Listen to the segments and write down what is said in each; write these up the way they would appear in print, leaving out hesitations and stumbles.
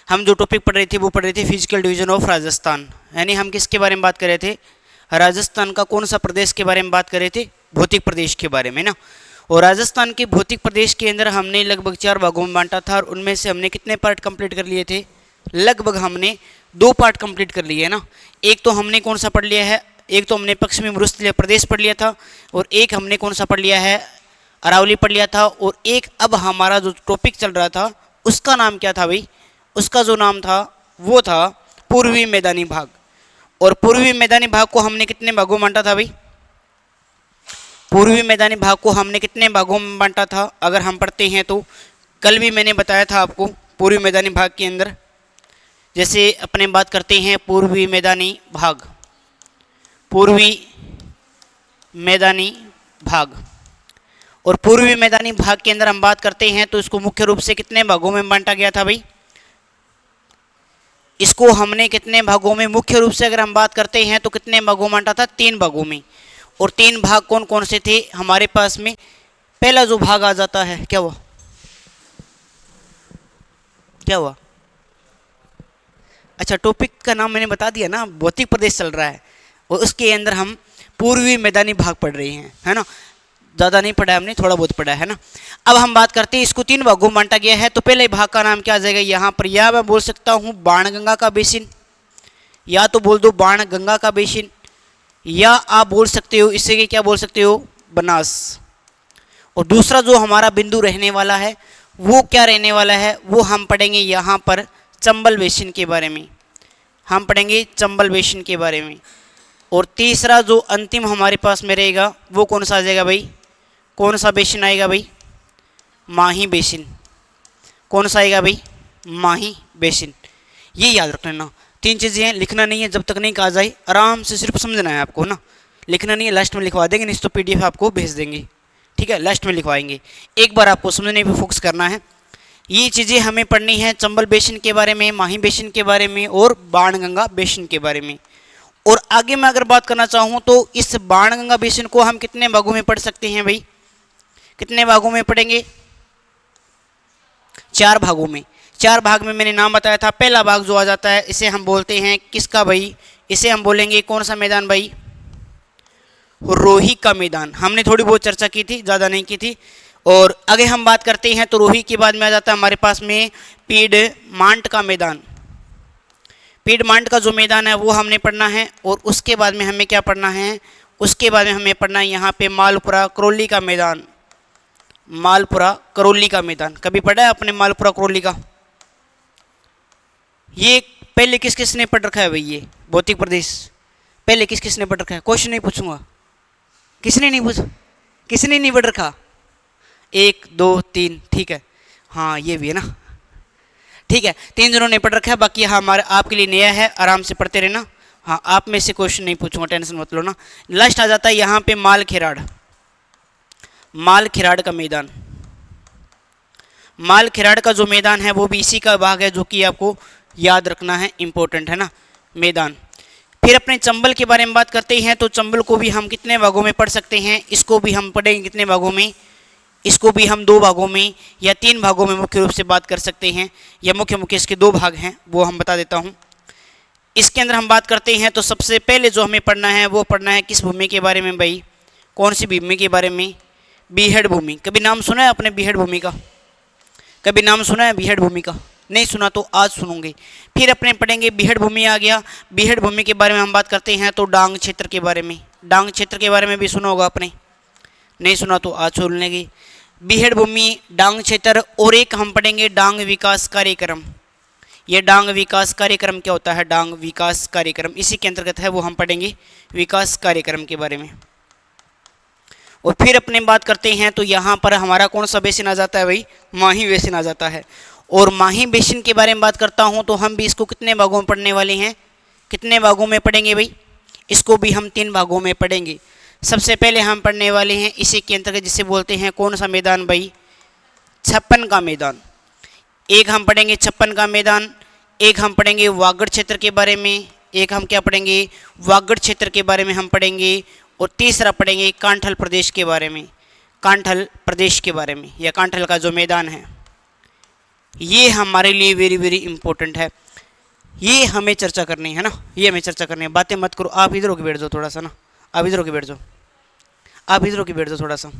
हम जो टॉपिक पढ़ रहे थे वो पढ़ रहे थे फिजिकल डिवीजन ऑफ राजस्थान, यानी हम किसके बारे में बात कर रहे थे, राजस्थान का कौन सा प्रदेश के बारे में बात कर रहे थे, भौतिक प्रदेश के बारे में ना। और राजस्थान के भौतिक प्रदेश के अंदर हमने लगभग 4 भागों में बांटा था और उनमें से हमने कितने पार्ट कंप्लीट कर लिए थे, लगभग हमने 2 पार्ट कंप्लीट कर लिए ना। एक तो हमने कौन सा पढ़ लिया है, एक तो हमने पश्चिमी मरुस्थलीय प्रदेश पढ़ लिया था और एक हमने कौन सा पढ़ लिया है, अरावली पढ़ लिया था। और एक अब हमारा जो टॉपिक चल रहा था उसका नाम क्या था भाई, उसका जो नाम था वो था पूर्वी मैदानी भाग। और पूर्वी मैदानी भाग को हमने कितने भागों में बांटा था भाई, पूर्वी मैदानी भाग को हमने कितने भागों में बांटा था, अगर हम पढ़ते हैं तो कल भी मैंने बताया था आपको पूर्वी मैदानी भाग के अंदर। जैसे अपने बात करते हैं पूर्वी मैदानी भाग, पूर्वी मैदानी भाग, और पूर्वी मैदानी भाग के अंदर हम बात करते हैं तो इसको मुख्य रूप से कितने भागों में बांटा गया था भाई, इसको हमने कितने भागों में मुख्य रूप से अगर हम बात करते हैं तो कितने भागों में बांटा था, 3 भागों में। और 3 भाग कौन कौन से थे हमारे पास में, पहला जो भाग आ जाता है, क्या हुआ क्या हुआ, अच्छा टॉपिक का नाम मैंने बता दिया ना, भौतिक प्रदेश चल रहा है और उसके अंदर हम पूर्वी मैदानी भाग पढ़ रहे हैं, है ना, ज़्यादा नहीं पढ़ा हमने, थोड़ा बहुत पढ़ा है ना। अब हम बात करते हैं इसको 3 भागों में बांटा गया है, तो पहले भाग का नाम क्या आ जाएगा यहाँ पर, या मैं बोल सकता हूँ बाणगंगा का बेसिन, या तो बोल दो बाणगंगा का बेसिन, या आप बोल सकते हो इसे क्या बोल सकते हो, बनास। और दूसरा जो हमारा बिंदु रहने वाला है वो क्या रहने वाला है, वो हम पढ़ेंगे यहाँ पर चंबल बेसिन के बारे में, हम पढ़ेंगे चंबल बेसिन के बारे में। और तीसरा जो अंतिम हमारे पास में रहेगा वो कौन सा आ जाएगा भाई, कौन सा बेसिन आएगा भाई, माही बेसिन। कौन सा आएगा भाई, माही बेसिन। ये याद रख लेना, 3 चीज़ें हैं, लिखना नहीं है जब तक नहीं कहा जाए, आराम से सिर्फ समझना है आपको ना, लिखना नहीं है, लास्ट में लिखवा देंगे, नहीं तो PDF आपको भेज देंगे, ठीक है, लास्ट में लिखवाएंगे। एक बार आपको समझने पर फोकस करना है। ये चीज़ें हमें पढ़नी है चंबल बेसिन के बारे में, माही बेसिन के बारे में और बाणगंगा बेसिन के बारे में। और आगे मैं अगर बात करना चाहूँ तो इस बाणगंगा बेसिन को हम कितने भागों में पढ़ सकते हैं भाई, कितने भागों में पढ़ेंगे, 4 भागों में। 4 भाग में मैंने नाम बताया था, पहला भाग जो आ जाता है इसे हम बोलते हैं किसका भाई, इसे हम बोलेंगे कौन सा मैदान भाई, रोही का मैदान। हमने थोड़ी बहुत चर्चा की थी, ज़्यादा नहीं की थी। और आगे हम बात करते हैं तो रोही के बाद में आ जाता है हमारे पास में पीडमांट का मैदान। पीडमांट का जो मैदान है वो हमने पढ़ना है। और उसके बाद में हमें क्या पढ़ना है, उसके बाद में हमें पढ़ना है यहाँ पे मालपुरा करौली का मैदान, मालपुरा करौली का मैदान। कभी पढ़ा है आपने मालपुरा करौली का, ये पहले किस किस ने पढ़ रखा है भाई, ये भौतिक प्रदेश पहले किस किस ने पढ़ रखा है, क्वेश्चन नहीं पूछूंगा, किसने नहीं पूछा, किसने नहीं पढ़ रखा, 1 2 3, ठीक है, हाँ ये भी है ना, ठीक है, 3 जनों ने पढ़ रखा है, बाकी हमारे आपके लिए नया है, आराम से पढ़ते रहना। हाँ आप में से क्वेश्चन नहीं पूछूंगा, टेंशन मत लो ना। लास्ट आ जाता है यहाँ पे मालखेराड़, मालखेराड़ का मैदान। मालखेराड़ का जो मैदान है वो भी इसी का भाग है जो कि आपको याद रखना है, इंपॉर्टेंट है ना मैदान। फिर अपने चंबल के बारे में बात करते हैं तो चंबल को भी हम कितने भागों में पढ़ सकते हैं, इसको भी हम पढ़ेंगे कितने भागों में, इसको भी हम 2 भागों में या 3 भागों में मुख्य रूप से बात कर सकते हैं, या मुख्य मुख्य इसके 2 भाग हैं वो हम बता देता हूँ। इसके अंदर हम बात करते हैं तो सबसे पहले जो हमें पढ़ना है वो पढ़ना है किस भूमि के बारे में भाई, कौन सी भूमि के बारे में, बीहड़ भूमि। कभी नाम सुना है आपने बीहड़ भूमि का, कभी नाम सुना है बीहड़ भूमि का, नहीं सुना तो आज सुनोगे। फिर अपने पढ़ेंगे बीहड़ भूमि आ गया, बीहड़ भूमि के बारे में हम बात करते हैं तो डांग क्षेत्र के बारे में, डांग क्षेत्र के बारे में भी सुना होगा आपने, नहीं सुना तो आज सुन लेंगे। बीहड़ भूमि, डांग क्षेत्र, और एक हम पढ़ेंगे डांग विकास कार्यक्रम। ये डांग विकास कार्यक्रम क्या होता है, डांग विकास कार्यक्रम इसी के अंतर्गत है, वो हम पढ़ेंगे विकास कार्यक्रम के बारे में। और फिर अपने बात करते हैं तो यहाँ पर हमारा कौन सा बेसिन आ जाता है भाई, माही बेसिन आ जाता है। और माही बेसिन के बारे में बात करता हूँ तो हम भी इसको कितने भागों में पढ़ने वाले हैं, कितने भागों में पढ़ेंगे भाई, इसको भी हम 3 भागों में पढ़ेंगे। सबसे पहले हम पढ़ने वाले हैं इसी के अंतर्गत जिसे बोलते हैं कौन सा मैदान भाई, 56 का मैदान। एक हम पढ़ेंगे 56 का मैदान, एक हम पढ़ेंगे वागड़ क्षेत्र के बारे में, एक हम क्या पढ़ेंगे, वागड़ क्षेत्र के बारे में हम पढ़ेंगे। और तीसरा पढ़ेंगे कांठल प्रदेश के बारे में, कांठल प्रदेश के बारे में, या कांठल का जो मैदान है ये हमारे लिए वेरी वेरी इंपॉर्टेंट है, ये हमें चर्चा करनी है ना, ये हमें चर्चा करनी है। बातें मत करो, आप इधर होके बैठ जाओ थोड़ा सा ना, आप इधर होके बैठ जाओ, आप इधर होके बैठ जाओ थोड़ा सा,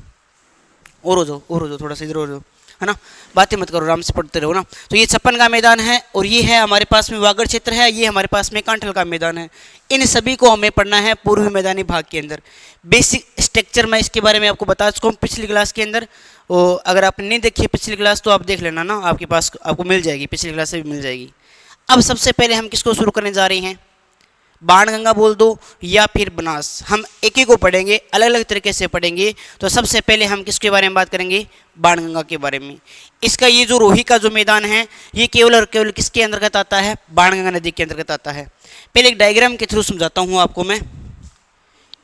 और हो जाओ, और हो जाओ थोड़ा सा, इधर हो जाओ, है ना। बातें मत करो, आराम से पढ़ते रहो ना। तो ये 56 का मैदान है, और ये है हमारे पास में वागड़ क्षेत्र है, ये हमारे पास में कांठल का मैदान है। इन सभी को हमें पढ़ना है पूर्वी मैदानी भाग के अंदर। बेसिक स्ट्रक्चर मैं इसके बारे में आपको बता चुका हूँ पिछली क्लास के अंदर, और अगर आपने नहीं देखी है पिछली क्लास तो आप देख लेना ना, आपके पास आपको मिल जाएगी, पिछली क्लास से भी मिल जाएगी। अब सबसे पहले हम किसको शुरू करने जा रहे हैं, बाणगंगा बोल दो या फिर बनास, हम एक ही को पढ़ेंगे, अलग अलग तरीके से पढ़ेंगे। तो सबसे पहले हम किसके बारे में बात करेंगे, बाणगंगा के बारे में। इसका ये जो रोही का जो मैदान है, ये केवल और केवल किसके अंतर्गत आता है, बाणगंगा नदी के अंतर्गत आता है। पहले एक डायग्राम के थ्रू समझाता हूँ आपको मैं,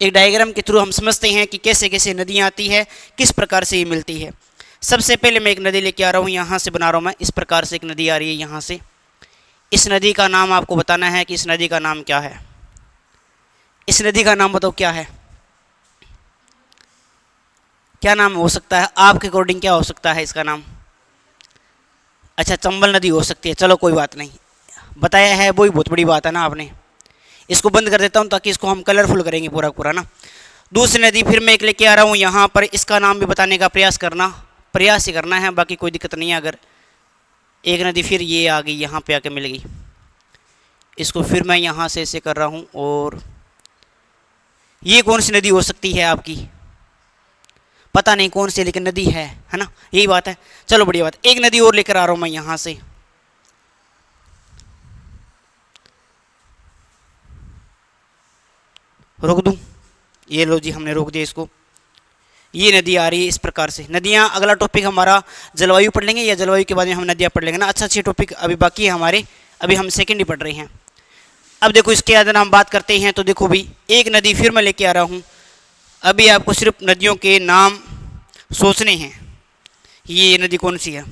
एक डायग्राम के थ्रू हम समझते हैं कि कैसे कैसे नदियाँ आती है, किस प्रकार से ये मिलती है। सबसे पहले मैं एक नदी लेके आ रहा हूँ, यहाँ से बना रहा हूँ मैं, इस प्रकार से एक नदी आ रही है यहाँ से। इस नदी का नाम आपको बताना है कि इस नदी का नाम क्या है, इस नदी का नाम बताओ क्या है, क्या नाम हो सकता है आपके अकॉर्डिंग, क्या हो सकता है इसका नाम। अच्छा, चंबल नदी हो सकती है, चलो कोई बात नहीं, बताया है वही बहुत बड़ी बात है ना आपने। इसको बंद कर देता हूँ ताकि इसको हम कलरफुल करेंगे पूरा पूरा ना। दूसरी नदी फिर मैं एक लेके आ रहा हूँ यहाँ पर, इसका नाम भी बताने का प्रयास ही करना है, बाकी कोई दिक्कत नहीं है। अगर एक नदी फिर ये आ गई, यहाँ पे आके मिल गई, इसको फिर मैं यहाँ से ऐसे कर रहा हूँ। और ये कौन सी नदी हो सकती है आपकी, पता नहीं कौन सी, लेकिन नदी है ना, यही बात है। चलो बढ़िया बात, एक नदी और लेकर आ रहा हूँ मैं यहाँ से, रोक दूँ, ये लो जी, हमने रोक दिया इसको। ये नदी आ रही है इस प्रकार से। नदियाँ, अगला टॉपिक हमारा जलवायु पढ़ लेंगे, या जलवायु के बाद में हम नदियाँ पढ़ लेंगे ना। अच्छा अच्छे टॉपिक अभी बाकी है हमारे, अभी हम सेकंड ही पढ़ रहे हैं। अब देखो इसके अंदर हम बात करते हैं, तो देखो भाई एक नदी फिर मैं लेके आ रहा हूँ। अभी आपको सिर्फ नदियों के नाम सोचने हैं, ये नदी कौन सी है।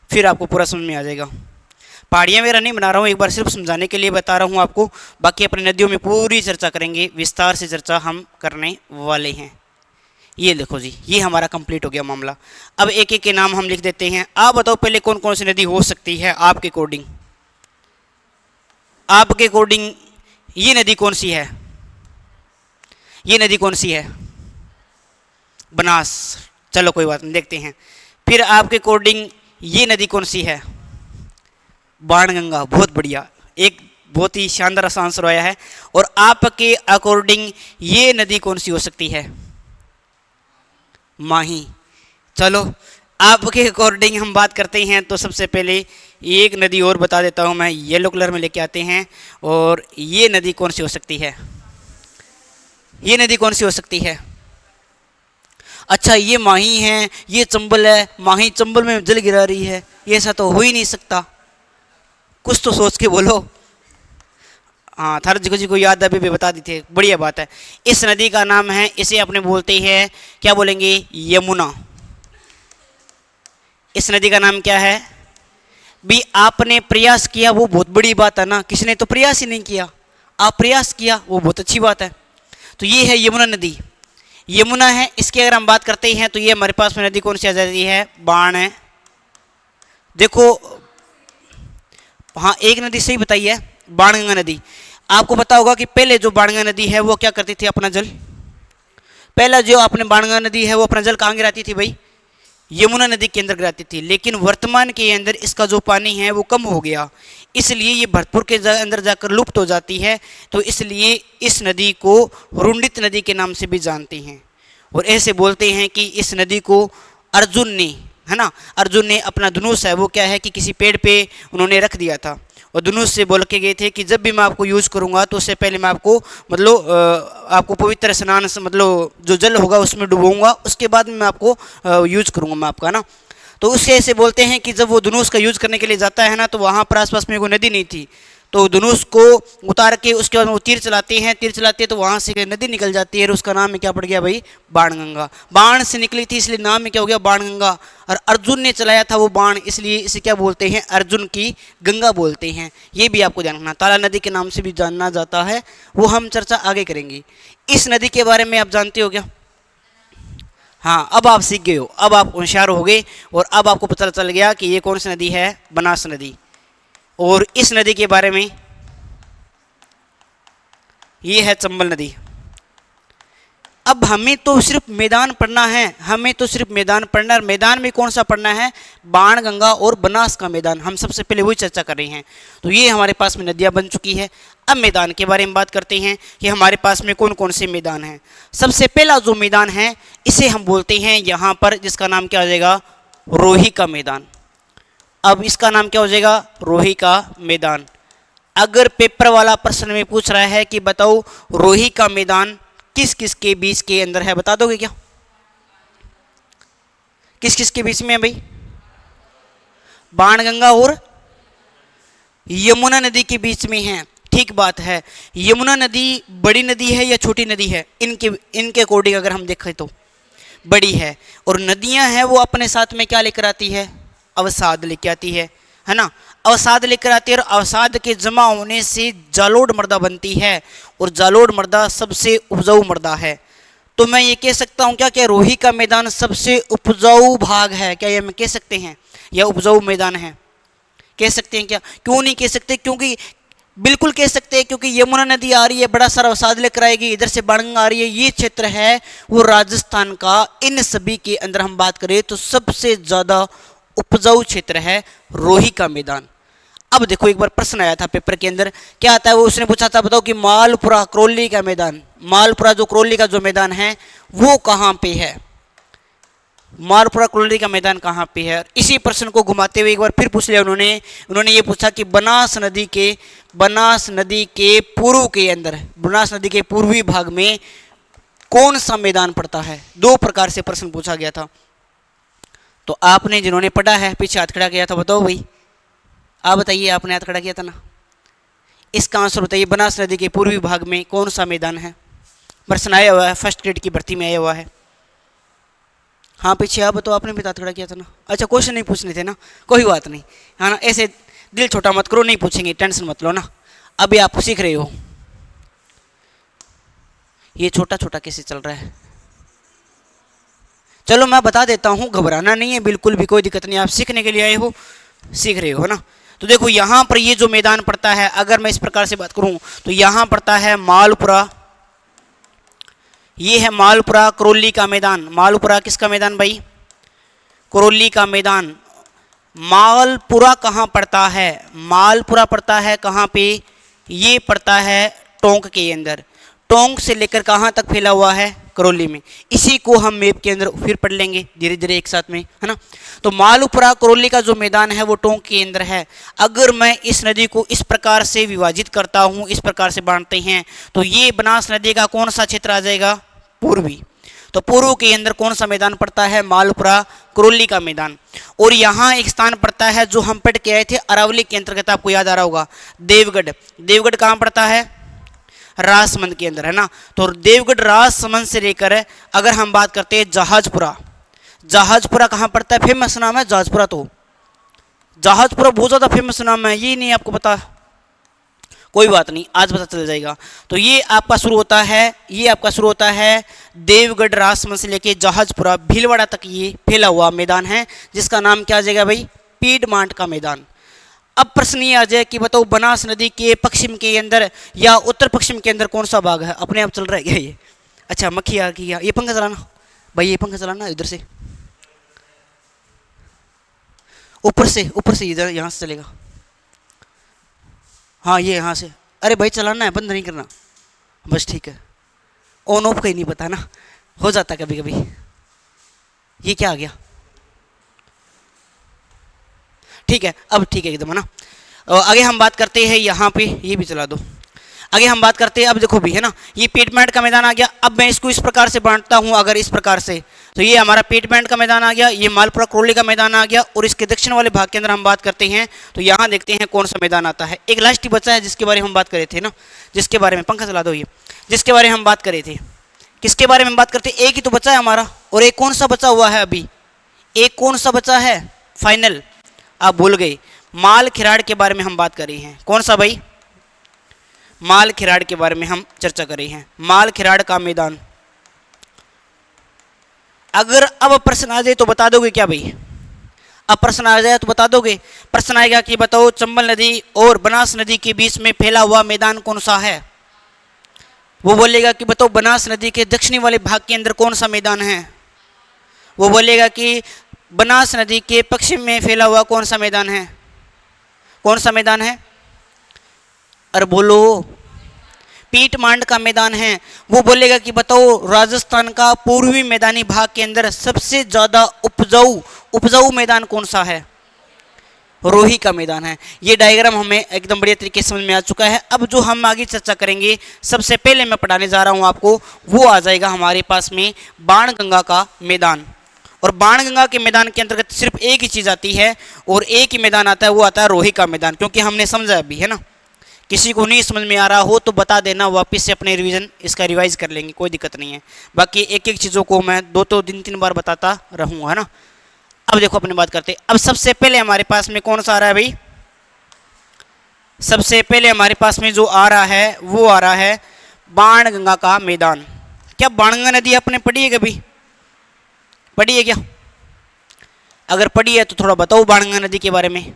फिर आपको पूरा समझ में आ जाएगा। पहाड़ियाँ वगैरह नहीं बना रहा हूँ, एक बार सिर्फ समझाने के लिए बता रहा हूँ आपको। बाकी अपनी नदियों में पूरी चर्चा करेंगे, विस्तार से चर्चा हम करने वाले हैं। ये देखो जी, ये हमारा कंप्लीट हो गया मामला। अब एक एक के नाम हम लिख देते हैं। आप बताओ पहले कौन कौन सी नदी हो सकती है आपके अकॉर्डिंग, आपके अकॉर्डिंग ये नदी कौन सी है, ये नदी कौन सी है, बनास। चलो कोई बात नहीं, देखते हैं। फिर आपके अकॉर्डिंग ये नदी कौन सी है, बाणगंगा। बहुत बढ़िया, एक बहुत ही शानदार आंसर आया है। और आपके अकॉर्डिंग ये नदी कौन सी हो सकती है, माही। चलो आपके अकॉर्डिंग हम बात करते हैं, तो सबसे पहले एक नदी और बता देता हूं मैं, येलो कलर में लेके आते हैं। और ये नदी कौन सी हो सकती है, ये नदी कौन सी हो सकती है। अच्छा, ये माही है, ये चंबल है, माही चंबल में जल गिरा रही है, ये ऐसा तो हो ही नहीं सकता, कुछ तो सोच के बोलो। हाँ, थार जी को याद अभी भी बता दी थी, बढ़िया बात है। इस नदी का नाम है, इसे अपने बोलते हैं, क्या बोलेंगे, यमुना। इस नदी का नाम क्या है भी, आपने प्रयास किया वो बहुत बड़ी बात है ना, किसी ने तो प्रयास ही नहीं किया, आप प्रयास किया वो बहुत अच्छी बात है। तो ये है यमुना नदी, यमुना है। इसकी अगर हम बात करते हैं तो ये हमारे पास में नदी कौन सी आ जाती है, बाण है। देखो हाँ, एक नदी सही बताई है, बाणगंगा नदी। आपको पता होगा कि पहले जो बाणगंगा नदी है वो क्या करती थी, अपना जल, पहला जो अपने बाणगंगा नदी है वो अपना जल कहाँ गिराती थी भाई, यमुना नदी के अंदर गिराती थी। लेकिन वर्तमान के अंदर इसका जो पानी है वो कम हो गया, इसलिए ये भरतपुर के अंदर जाकर लुप्त हो जाती है। तो इसलिए इस नदी को रुंडित नदी के नाम से भी जानते हैं। और ऐसे बोलते हैं कि इस नदी को अर्जुन ने, है ना, अर्जुन ने अपना धनुष है वो क्या है कि किसी पेड़ पे उन्होंने रख दिया था, और धनुष से बोल के गए थे कि जब भी मैं आपको यूज करूंगा तो उससे पहले मैं आपको मतलब आपको पवित्र स्नान से मतलब जो जल होगा उसमें डुबोऊंगा, उसके बाद में मैं आपको यूज करूंगा मैं आपका ना। तो उससे ऐसे बोलते हैं कि जब वो धनुष का यूज करने के लिए जाता है ना, तो वहाँ पर आसपास में कोई नदी नहीं थी, तो धनुष को उतार के उसके बाद वो तीर चलाते हैं, तीर चलाते हैं तो वहाँ से नदी निकल जाती है, और उसका नाम में क्या पड़ गया भाई, बाणगंगा। बाण से निकली थी इसलिए नाम में क्या हो गया, बाणगंगा। और अर्जुन ने चलाया था वो बाण, इसलिए इसे क्या बोलते हैं, अर्जुन की गंगा बोलते हैं। ये भी आपको ध्यान रखना, ताला नदी के नाम से भी जाना जाता है, वो हम चर्चा आगे करेंगे। इस नदी के बारे में आप जानते हो क्या, हाँ, अब आप सीख गए हो, अब आप होशियार हो गए और अब आपको पता चल गया कि ये कौन सी नदी है, बनास नदी। और इस नदी के बारे में, ये है चंबल नदी। अब हमें तो सिर्फ मैदान पढ़ना है, हमें तो सिर्फ मैदान पढ़ना है। मैदान में कौन सा पढ़ना है, बाणगंगा और बनास का मैदान, हम सबसे पहले वही चर्चा कर रहे हैं। तो ये हमारे पास में नदियाँ बन चुकी है। अब मैदान के बारे में बात करते हैं कि हमारे पास में कौन कौन से मैदान हैं। सबसे पहला जो मैदान है इसे हम बोलते हैं यहाँ पर, जिसका नाम क्या हो जाएगा, रोही का मैदान। अब इसका नाम क्या हो जाएगा, रोही का मैदान। अगर पेपर वाला प्रश्न में पूछ रहा है कि बताओ रोही का मैदान किस किस के बीच के अंदर है, बता दोगे क्या, किस किस के बीच में है भाई, बाणगंगा और यमुना नदी के बीच में है। ठीक बात है। यमुना नदी बड़ी नदी है या छोटी नदी है, इनके अकॉर्डिंग अगर हम देखें तो बड़ी है। और नदियां हैं वो अपने साथ में क्या लेकर आती है, अवसाद लेकर आती है ना, अवसाद लेकर आती है। और अवसाद के जमा होने से जालोड़ मृदा बनती है और जालोड़ मृदा सबसे उपजाऊ मृदा है। तो मैं ये कह सकता हूँ क्या, क्या रोही का मैदान सबसे उपजाऊ भाग है, क्या ये हम कह सकते हैं, या उपजाऊ मैदान है, कह सकते हैं क्या? क्यों नहीं कह सकते, क्योंकि बिल्कुल कह सकते हैं, क्योंकि यमुना नदी आ रही है, बड़ा सारा अवसाद लेकर आएगी, इधर से बाणगंगा आ रही है, ये क्षेत्र है वो राजस्थान का। इन सभी के अंदर हम बात करें तो सबसे ज़्यादा उपजाऊ क्षेत्र है रोही का मैदान। अब देखो, एक बार प्रश्न आया था पेपर के अंदर, क्या आता है वो, उसने पूछा था बताओ कि मालपुरा करौली का मैदान, मालपुरा जो करौली का जो मैदान है वो कहाँ पे है, मालपुरा करौली का मैदान कहाँ पे है। इसी प्रश्न को घुमाते हुए एक बार फिर पूछ लिया उन्होंने ये पूछा कि बनास नदी के पूर्व के अंदर, बनास नदी के पूर्वी भाग में कौन सा मैदान पड़ता है। दो प्रकार से प्रश्न पूछा गया था। तो आपने जिन्होंने पढ़ा है पीछे हाथ खड़ा किया था, बताओ भाई, आप बताइए, आपने हाथ खड़ा किया था ना, इसका आंसर बताइए, बनास नदी के पूर्वी भाग में कौन सा मैदान है। प्रश्न आया हुआ है, फर्स्ट ग्रेड की भर्ती में आया हुआ है। हाँ पीछे आप बताओ, आपने भी हाथ खड़ा किया था ना। अच्छा, क्वेश्चन नहीं पूछने थे ना, कोई बात नहीं, है ना, ऐसे दिल छोटा मत करो, नहीं पूछेंगे, टेंशन मत लो ना, अभी आप सीख रहे हो। ये छोटा छोटा कैसे चल रहा है, चलो मैं बता देता हूँ, घबराना नहीं है बिल्कुल भी, कोई दिक्कत नहीं, आप सीखने के लिए आए हो, सीख रहे हो ना। तो देखो यहाँ पर ये जो मैदान पड़ता है, अगर मैं इस प्रकार से बात करूँ तो यहाँ पड़ता है मालपुरा, ये है मालपुरा करौली का मैदान। मालपुरा किसका मैदान भाई, करौली का मैदान। मालपुरा कहाँ पड़ता है, मालपुरा पड़ता है कहाँ पे, ये पड़ता है टोंक के अंदर, टोंक से लेकर कहाँ तक फैला हुआ है, करौली में। इसी को हम मैप के अंदर फिर पढ़ लेंगे धीरे धीरे एक साथ में, है ना। तो मालपुरा करौली का जो मैदान है वो टोंक के अंदर है। अगर मैं इस नदी को इस प्रकार से विभाजित करता हूँ, इस प्रकार से बांटते हैं, तो ये बनास नदी का कौन सा क्षेत्र आ जाएगा, पूर्वी। तो पूर्व के अंदर कौन सा मैदान पड़ता है, मालपुरा करौली का मैदान। और यहाँ एक स्थान पड़ता है जो हम पढ़ के आए थे अरावली के अंतर्गत, आपको याद आ रहा होगा, देवगढ़। देवगढ़ कहाँ पड़ता है, राजसमंद के अंदर, है ना। तो देवगढ़ राजसमंद से लेकर अगर हम बात करते हैं जहाजपुरा, जहाजपुरा कहाँ पड़ता है, फेमस नाम है जहाजपुरा। तो जहाजपुरा बहुत ज़्यादा फेमस नाम है, ये नहीं आपको पता, कोई बात नहीं, आज पता चल जाएगा। तो ये आपका शुरू होता है, ये आपका शुरू होता है देवगढ़ राजसमंद से लेके जहाजपुरा भीलवाड़ा तक ये फैला हुआ मैदान है, जिसका नाम क्या आ जाएगा भाई, पीडमांट का मैदान। अब प्रश्न ये आ जाए कि बताओ बनास नदी के पश्चिम के अंदर या उत्तर पश्चिम के अंदर कौन सा भाग है। अपने आप चल रहा है क्या ये, अच्छा मक्खी आ गई, ये पंखा चलाना भाई, ये पंखा चलाना इधर से, ऊपर से इधर, यहाँ से चलेगा, हाँ ये यहाँ से, अरे भाई चलाना है, बंद नहीं करना, बस ठीक है। ऑन ऑफ का ही नहीं पता ना, हो जाता कभी कभी। ये क्या आ गया, ठीक है, अब ठीक है एकदम, है ना। आगे हम बात करते हैं, यहाँ पे ये भी चला दो। आगे हम बात करते हैं, अब देखो भी, है ना, ये पीडमांट का मैदान आ गया। अब मैं इसको इस प्रकार से बांटता हूँ, अगर इस प्रकार से, तो ये हमारा पीडमांट का मैदान आ गया, ये मालपुरा करौली का मैदान आ गया। और इसके दक्षिण वाले भाग के अंदर हम बात करते हैं, तो यहाँ देखते हैं कौन सा मैदान आता है। एक लास्ट ही बचा है जिसके बारे में हम बात करे थे ना, जिसके बारे में, पंखा चला दो, ये जिसके बारे में हम बात करे थे, किसके बारे में हम बात करते हैं, एक ही तो बचा है हमारा, और एक कौन सा बचा हुआ है अभी, एक कौन सा बचा है फाइनल, आप भूल गए, माल खिराड़ के बारे में हम बात कर रहे हैं। कौन सा भाई, माल खिराड़ के बारे में हम चर्चा कर रहे हैं। माल खिराड़ का मैदान, अगर अब प्रश्न आ जाए तो बता दोगे क्या भाई? अब प्रश्न आ जाए तो बता दोगे? प्रश्न आएगा कि बताओ चंबल नदी और बनास नदी के बीच में फैला हुआ मैदान कौन सा है? वो बोलेगा कि बताओ बनास नदी के दक्षिणी वाले भाग के अंदर कौन सा मैदान है? वो बोलेगा कि बनास नदी के पश्चिम में फैला हुआ कौन सा मैदान है? कौन सा मैदान है? अरे बोलो, पीट मांड का मैदान है। वो बोलेगा कि बताओ राजस्थान का पूर्वी मैदानी भाग के अंदर सबसे ज्यादा उपजाऊ मैदान कौन सा है? रोही का मैदान है। ये डायग्राम हमें एकदम बढ़िया तरीके से समझ में आ चुका है। अब जो हम आगे चर्चा करेंगे, सबसे पहले मैं पढ़ाने जा रहा हूं आपको, वो आ जाएगा हमारे पास में बाणगंगा का मैदान। और बाणगंगा के मैदान के अंतर्गत सिर्फ एक ही चीज आती है और एक ही मैदान आता है, वो आता है रोही का मैदान। क्योंकि हमने समझा अभी, है ना। किसी को नहीं समझ में आ रहा हो तो बता देना, वापस से अपने रिवीजन इसका रिवाइज कर लेंगे, कोई दिक्कत नहीं है। बाकी एक एक चीज़ों को मैं 2-3 बार बताता रहूँगा, है ना। अब देखो अपनी बात करते, अब सबसे पहले हमारे पास में कौन सा आ रहा है भाई? सबसे पहले हमारे पास में जो आ रहा है वो आ रहा है बाणगंगा का मैदान। क्या बाणगंगा नदी आपने पढ़ी है कभी? पढ़ी है क्या? अगर पढ़ी है तो थोड़ा बताओ बाणगंगा नदी के बारे में।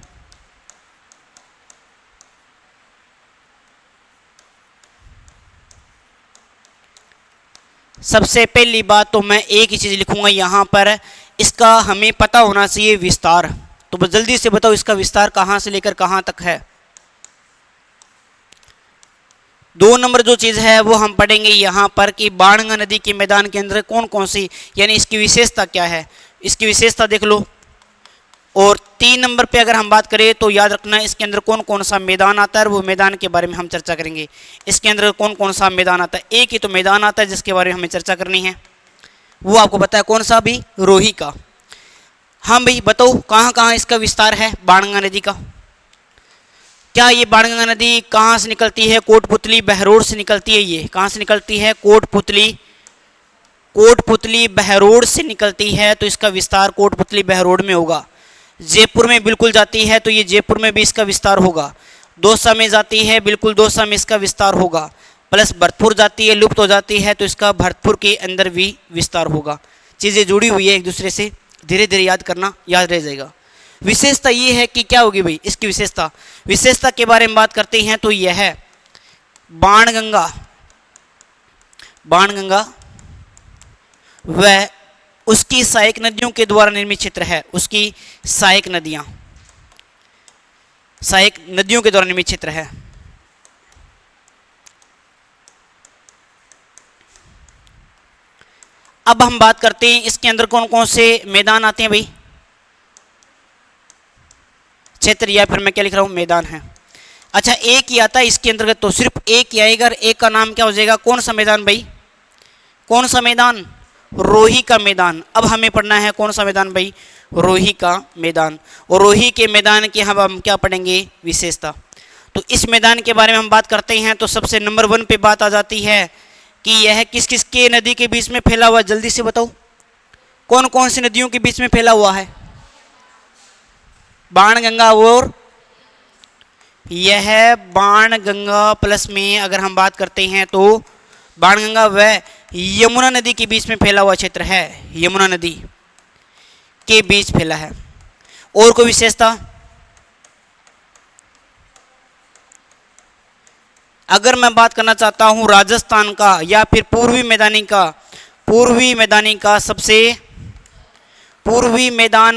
सबसे पहली बात तो मैं एक ही चीज लिखूंगा यहाँ पर, इसका हमें पता होना चाहिए विस्तार। तो बस जल्दी से बताओ इसका विस्तार कहाँ से लेकर कहाँ तक है। 2 नंबर जो चीज है वो हम पढ़ेंगे यहाँ पर कि बाणगंगा नदी के मैदान के अंदर कौन कौन सी, यानी इसकी विशेषता क्या है, इसकी विशेषता देख लो। और 3 नंबर पे अगर हम बात करें तो याद रखना इसके अंदर कौन कौन सा मैदान आता है, वो मैदान के बारे में हम चर्चा करेंगे। इसके अंदर कौन कौन सा मैदान आता है, एक ही तो मैदान आता है जिसके बारे में हमें चर्चा करनी है, वो आपको पता है कौन सा भी? रोही का। हाँ भाई बताओ कहाँ कहाँ इसका विस्तार है बाणगंगा नदी का? क्या ये बाणगंगा नदी कहाँ से निकलती है? कोटपुतली बहरोड से निकलती है। ये कहाँ से निकलती है? कोटपुतली बहरोड से निकलती है। तो इसका विस्तार कोटपुतली बहरोड में होगा। जयपुर में बिल्कुल जाती है तो ये जयपुर में भी इसका विस्तार होगा। दौसा में जाती है, बिल्कुल दौसा में इसका विस्तार होगा। प्लस भरतपुर जाती है, लुप्त हो जाती है तो इसका भरतपुर के अंदर भी विस्तार होगा। चीज़ें जुड़ी हुई है एक दूसरे से, धीरे धीरे याद करना, याद रह जाएगा। विशेषता ये है कि क्या होगी भाई इसकी विशेषता के बारे में बात करते हैं तो यह है बाणगंगा वह उसकी सहायक नदियों के द्वारा निर्मित क्षेत्र है। उसकी सहायक नदियों के द्वारा निर्मित क्षेत्र है। अब हम बात करते हैं इसके अंदर कौन कौन से मैदान आते हैं भाई? क्षेत्र, या फिर मैं क्या लिख रहा हूं, मैदान है। अच्छा एक ही आता है इसके अंतर्गत, तो सिर्फ एक ही आएगा। एक का नाम क्या हो जाएगा? कौन सा मैदान भाई? कौन सा मैदान? रोही का मैदान। अब हमें पढ़ना है कौन सा मैदान भाई? रोही का मैदान। और रोही के मैदान की हम क्या पढ़ेंगे? विशेषता। तो इस मैदान के बारे में हम बात करते हैं तो सबसे नंबर 1 पे बात आ जाती है कि यह किस किस के नदी के बीच में फैला हुआ? जल्दी से बताओ कौन कौन सी नदियों के बीच में फैला हुआ है? बाणगंगा और यह बाणगंगा प्लस में अगर हम बात करते हैं तो बाणगंगा व यमुना नदी के बीच में फैला हुआ क्षेत्र है। यमुना नदी के बीच फैला है। और कोई विशेषता? अगर मैं बात करना चाहता हूं राजस्थान का या फिर पूर्वी मैदान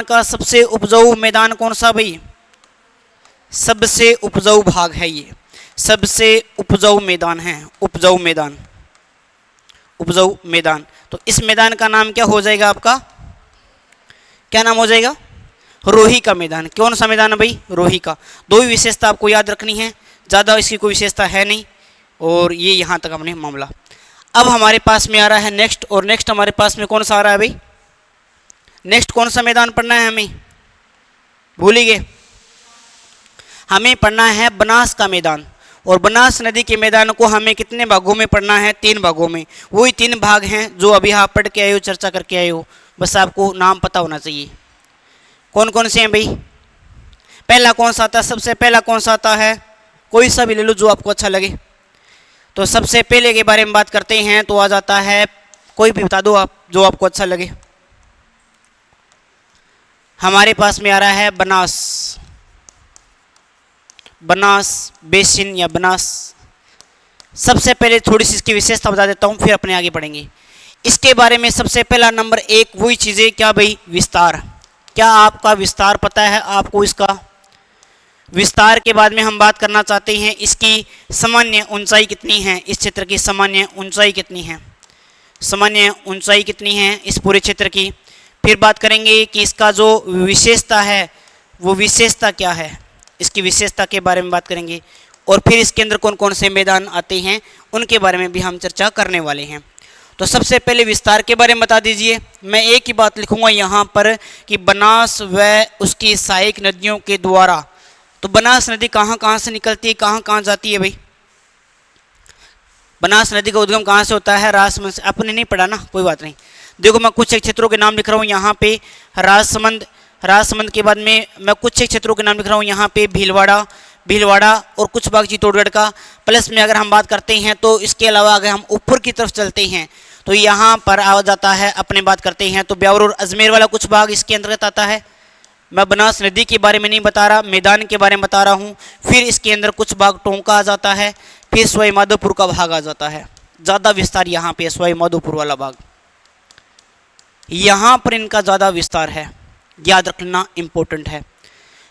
का सबसे उपजाऊ मैदान कौन सा भाई? सबसे उपजाऊ भाग है ये, सबसे उपजाऊ मैदान है। उपजाऊ मैदान। तो इस मैदान का नाम क्या हो जाएगा आपका? क्या नाम हो जाएगा? रोही का मैदान। कौन सा मैदान है भाई? रोही का। 2 ही विशेषता आपको याद रखनी है, ज़्यादा इसकी कोई विशेषता है नहीं। और ये यहाँ तक हमने मामला। अब हमारे पास में आ रहा है नेक्स्ट, और नेक्स्ट हमारे पास में कौन सा आ रहा है भाई? नेक्स्ट कौन सा मैदान पढ़ना है हमें? भूल ही गए। हमें पढ़ना है बनास का मैदान। और बनास नदी के मैदान को हमें कितने भागों में पढ़ना है? 3 भागों में। वही 3 भाग हैं जो अभी आप पढ़ के आए हो, चर्चा करके आए हो। बस आपको नाम पता होना चाहिए। कौन कौन से हैं भाई? पहला कौन सा आता है? सबसे पहला कौन सा आता है? कोई सा भी ले लो जो आपको अच्छा लगे। तो सबसे पहले के बारे में बात करते हैं तो आ जाता है, कोई भी बता दो आप जो आपको अच्छा लगे। हमारे पास में आ रहा है बनास, बनास बेसिन या बनास। सबसे पहले थोड़ी सी इसकी विशेषता बता देता हूँ, फिर अपने आगे बढ़ेंगे। इसके बारे में सबसे पहला नंबर एक वही चीज़ें, क्या भाई, विस्तार। क्या आपका विस्तार पता है आपको इसका? विस्तार के बाद में हम बात करना चाहते हैं इसकी सामान्य ऊंचाई कितनी है, इस क्षेत्र की सामान्य ऊंचाई कितनी है, सामान्य ऊंचाई कितनी है इस पूरे क्षेत्र की। फिर बात करेंगे कि इसका जो विशेषता है वो विशेषता क्या है, इसकी विशेषता के बारे में बात करेंगे। और फिर इसके अंदर कौन कौन से मैदान आते हैं उनके बारे में भी हम चर्चा करने वाले हैं। तो सबसे पहले विस्तार के बारे में बता दीजिए। मैं एक ही बात लिखूंगा यहाँ पर कि बनास व उसकी सहायक नदियों के द्वारा। तो बनास नदी कहाँ कहाँ से निकलती है, कहाँ कहाँ जाती है भाई? बनास नदी का उद्गम कहाँ से होता है? राजसमंद से। आपने नहीं पढ़ा ना, कोई बात नहीं। देखो मैं कुछ एक क्षेत्रों के नाम लिख रहा हूँ यहाँ पे, राजसमंद, राजसमंद के बाद में मैं कुछ एक क्षेत्रों के नाम लिख रहा हूँ यहाँ पे, भीलवाड़ा, भीलवाड़ा और कुछ भाग चित्तौड़गढ़ का। प्लस में अगर हम बात करते हैं तो इसके अलावा अगर हम ऊपर की तरफ चलते हैं तो यहाँ पर आ जाता है, अपने बात करते हैं तो ब्यावर और अजमेर वाला कुछ भाग इसके अंतर्गत आता है। मैं बनास नदी के बारे में नहीं बता रहा, मैदान के बारे में बता रहा हूँ। फिर इसके अंदर कुछ भाग टोंका आ जाता है, फिर सवाई माधोपुर का भाग आ जाता है। ज़्यादा विस्तार यहाँ पे सवाई माधोपुर वाला भाग, यहाँ पर इनका ज़्यादा विस्तार है, याद रखना इम्पोर्टेंट है।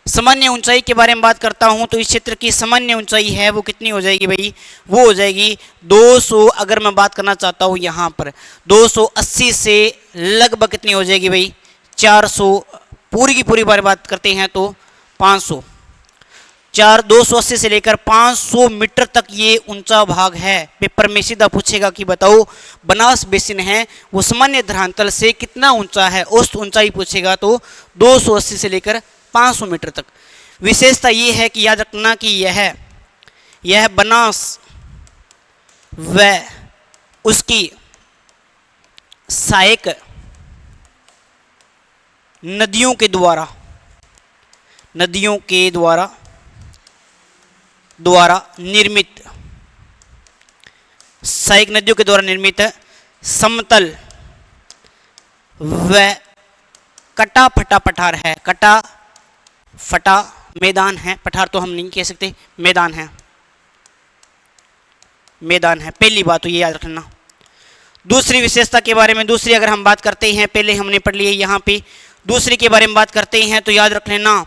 सामान्य ऊंचाई के बारे में बात करता हूँ तो इस क्षेत्र की सामान्य ऊंचाई है वो कितनी हो जाएगी भाई? वो हो जाएगी 200। अगर मैं बात करना चाहता हूँ यहाँ पर 280 से लगभग कितनी हो जाएगी भाई? 400। पूरी की पूरी बार बात करते हैं तो 500, 280 से लेकर 500 मीटर तक ये ऊंचा भाग है। पेपर में सीधा पूछेगा कि बताओ बनास बेसिन है वो सामान्य धरातल से कितना ऊंचा है, औसत ऊंचाई पूछेगा तो 280 से लेकर 500 मीटर तक। विशेषता ये है कि याद रखना कि यह बनास व उसकी सहायक नदियों के द्वारा निर्मित, सहायक नदियों के द्वारा निर्मित समतल व कटा फटा पठार है। कटा फटा मैदान है, पठार तो हम नहीं कह सकते, मैदान है, मैदान है। पहली बात तो ये याद रखना। दूसरी विशेषता के बारे में, दूसरी अगर हम बात करते हैं, पहले हमने पढ़ ली है यहाँ पे, दूसरी के बारे में बात करते हैं तो याद रख लेना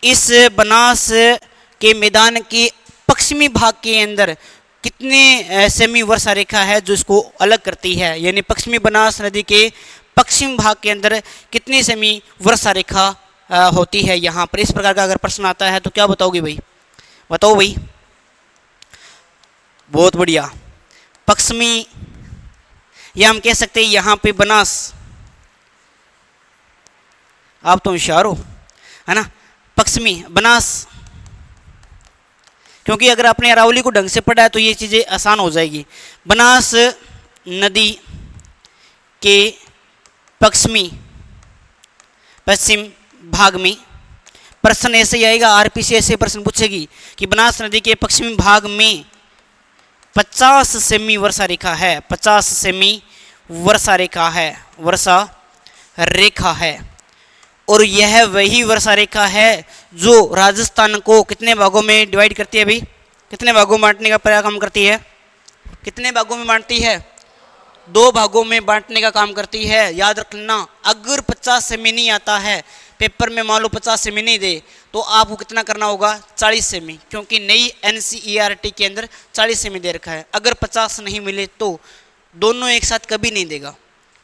इस बनास के मैदान के पश्चिमी भाग के अंदर कितने सेमी वर्षा रेखा है जो इसको अलग करती है, यानी पश्चिमी बनास नदी के पश्चिम भाग के अंदर कितनी सेमी वर्षा रेखा होती है यहाँ पर। इस प्रकार का अगर प्रश्न आता है तो क्या बताओगे भाई? बताओ भाई। बहुत बढ़िया। पश्चिमी, या हम कह सकते हैं यहाँ पे बनास, आप तो होशियार हो है ना, पश्चिमी बनास, क्योंकि अगर आपने अरावली को ढंग से पढ़ा है तो ये चीज़ें आसान हो जाएगी। बनास नदी के पश्चिम भाग में प्रश्न ऐसे ही आएगा, आरपीसी ऐसे प्रश्न पूछेगी कि बनास नदी के पश्चिमी भाग में 50 सेमी वर्षा रेखा है, 50 सेमी वर्षा रेखा है, वर्षा रेखा है। और यह वही वर्षा रेखा है जो राजस्थान को कितने भागों में डिवाइड करती है भाई? कितने भागों में बांटने का प्रयास काम करती है? कितने भागों में बांटती है? 2 भागों में बांटने का काम करती है। याद रखना, अगर 50 सेमी नहीं आता है पेपर में, मान लो 50 सेमी नहीं दे तो आपको कितना करना होगा? 40 सेमी, क्योंकि नई NCERT के अंदर 40 सेमी दे रखा है। अगर 50 नहीं मिले तो दोनों एक साथ कभी नहीं देगा,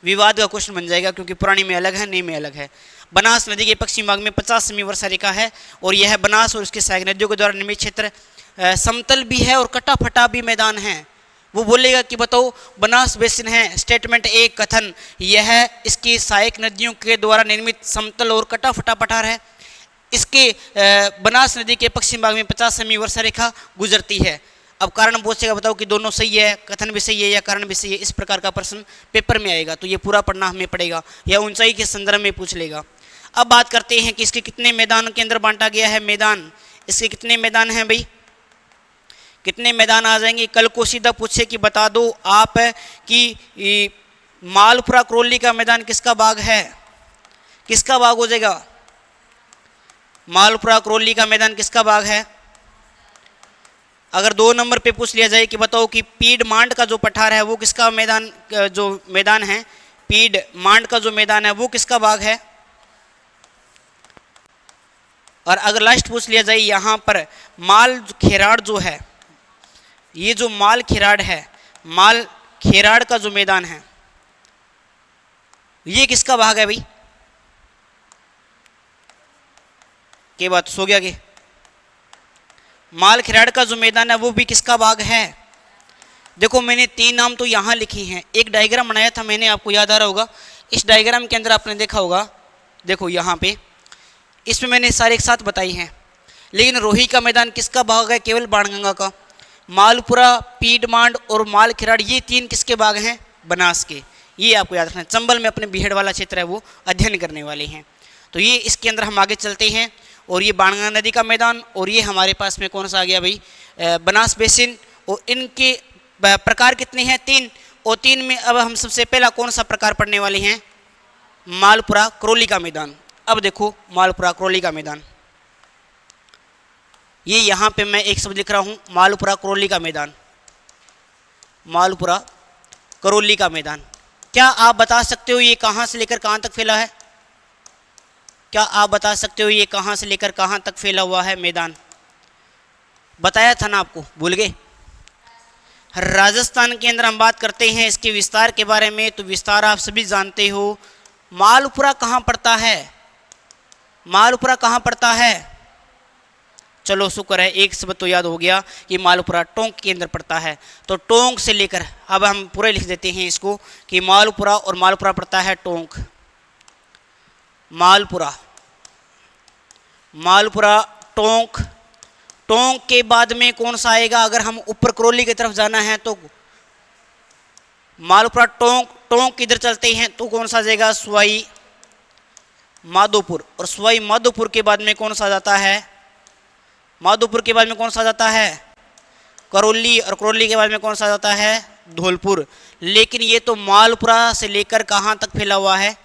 विवाद का क्वेश्चन बन जाएगा, क्योंकि पुरानी में अलग है, नई में अलग है। बनास नदी के पश्चिम भाग में 50 सेमी वर्षा रेखा है और यह बनास और उसके सहायक नदियों के द्वारा निर्मित क्षेत्र समतल भी है और कटा फटा भी मैदान है। वो बोलेगा कि बताओ बनास बेसिन है, स्टेटमेंट ए कथन, यह इसकी सहायक नदियों के द्वारा निर्मित समतल और कटा फटा पठार है। इसके बनास नदी के पश्चिम भाग में 50 सेमी वर्षा रेखा गुजरती है। अब कारण पूछेगा, बताओ कि दोनों सही है, कथन भी सही है या कारण भी सही है। इस प्रकार का प्रश्न पेपर में आएगा तो ये पूरा पढ़ना हमें पड़ेगा, या ऊंचाई के संदर्भ में पूछ लेगा। अब बात करते हैं कि इसके कितने मैदानों के अंदर बांटा गया है। मैदान, इसके कितने मैदान हैं भाई? कितने मैदान आ जाएंगे? कल को सीधा पूछे कि बता दो आप कि मालपुरा करौली का मैदान किसका भाग है? किसका भाग हो जाएगा? मालपुरा करौली का मैदान किसका भाग है? अगर 2 नंबर पे पूछ लिया जाए कि बताओ कि पीड मांड का जो पठार है वो किसका मैदान, जो मैदान है पीड मांड का जो मैदान है वो किसका भाग है? और अगर लास्ट पूछ लिया जाए यहाँ पर माल खेराड़ जो है, ये जो माल खेराड़ है, माल खेराड़ का जो मैदान है ये किसका भाग है भाई? के बात सो गया कि माल खेराड़ का जो मैदान है वो भी किसका भाग है? देखो मैंने 3 नाम तो यहाँ लिखे हैं, एक डायग्राम बनाया था मैंने, आपको याद आ रहा होगा। इस डायग्राम के अंदर आपने देखा होगा, देखो यहाँ पे इसमें मैंने सारे एक साथ बताई हैं। लेकिन रोही का मैदान किसका भाग है? केवल बाणगंगा का। मालपुरा, पीडमांड और माल खेराड़ ये 3 किसके भाग हैं? बनास के। ये आपको याद रखना है। चंबल में अपने बीहड़ वाला क्षेत्र है वो अध्ययन करने वाले हैं। तो ये इसके अंदर हम आगे चलते हैं। और ये बाणगंगा नदी का मैदान, और ये हमारे पास में कौन सा आ गया भाई? बनास बेसिन। और इनके प्रकार कितने हैं? 3। और 3 में अब हम सबसे पहला कौन सा प्रकार पढ़ने वाले हैं? मालपुरा करौली का मैदान। अब देखो मालपुरा करौली का मैदान, ये यहाँ पे मैं एक शब्द लिख रहा हूँ, मालपुरा करौली का मैदान। मालपुरा करौली का मैदान, क्या आप बता सकते हो ये कहाँ से लेकर कहाँ तक फैला है? क्या आप बता सकते हो ये कहाँ से लेकर कहाँ तक फैला हुआ है मैदान? बताया था ना आपको, भूल गए? राजस्थान के अंदर हम बात करते हैं इसके विस्तार के बारे में, तो विस्तार आप सभी जानते हो। मालपुरा कहाँ पड़ता है? मालपुरा कहाँ पड़ता है? चलो शुक्र है, एक शब्द तो याद हो गया कि मालपुरा टोंक के अंदर पड़ता है। तो टोंक से लेकर, अब हम पूरे लिख देते हैं इसको कि मालपुरा, और मालपुरा पड़ता है टोंक। मालपुरा, मालपुरा टोंक। टोंक के बाद में कौन सा आएगा? अगर हम ऊपर करौली की तरफ जाना है तो मालपुरा टोंक, टोंक इधर चलते हैं तो कौन सा जाएगा? सवाई माधोपुर। और सवाई माधोपुर के बाद में कौन सा जाता है? माधोपुर के बाद में कौन सा जाता है? करौली। और करौली के बाद में कौन सा जाता है? धौलपुर। लेकिन ये तो मालपुरा से लेकर कहाँ तक फैला हुआ है,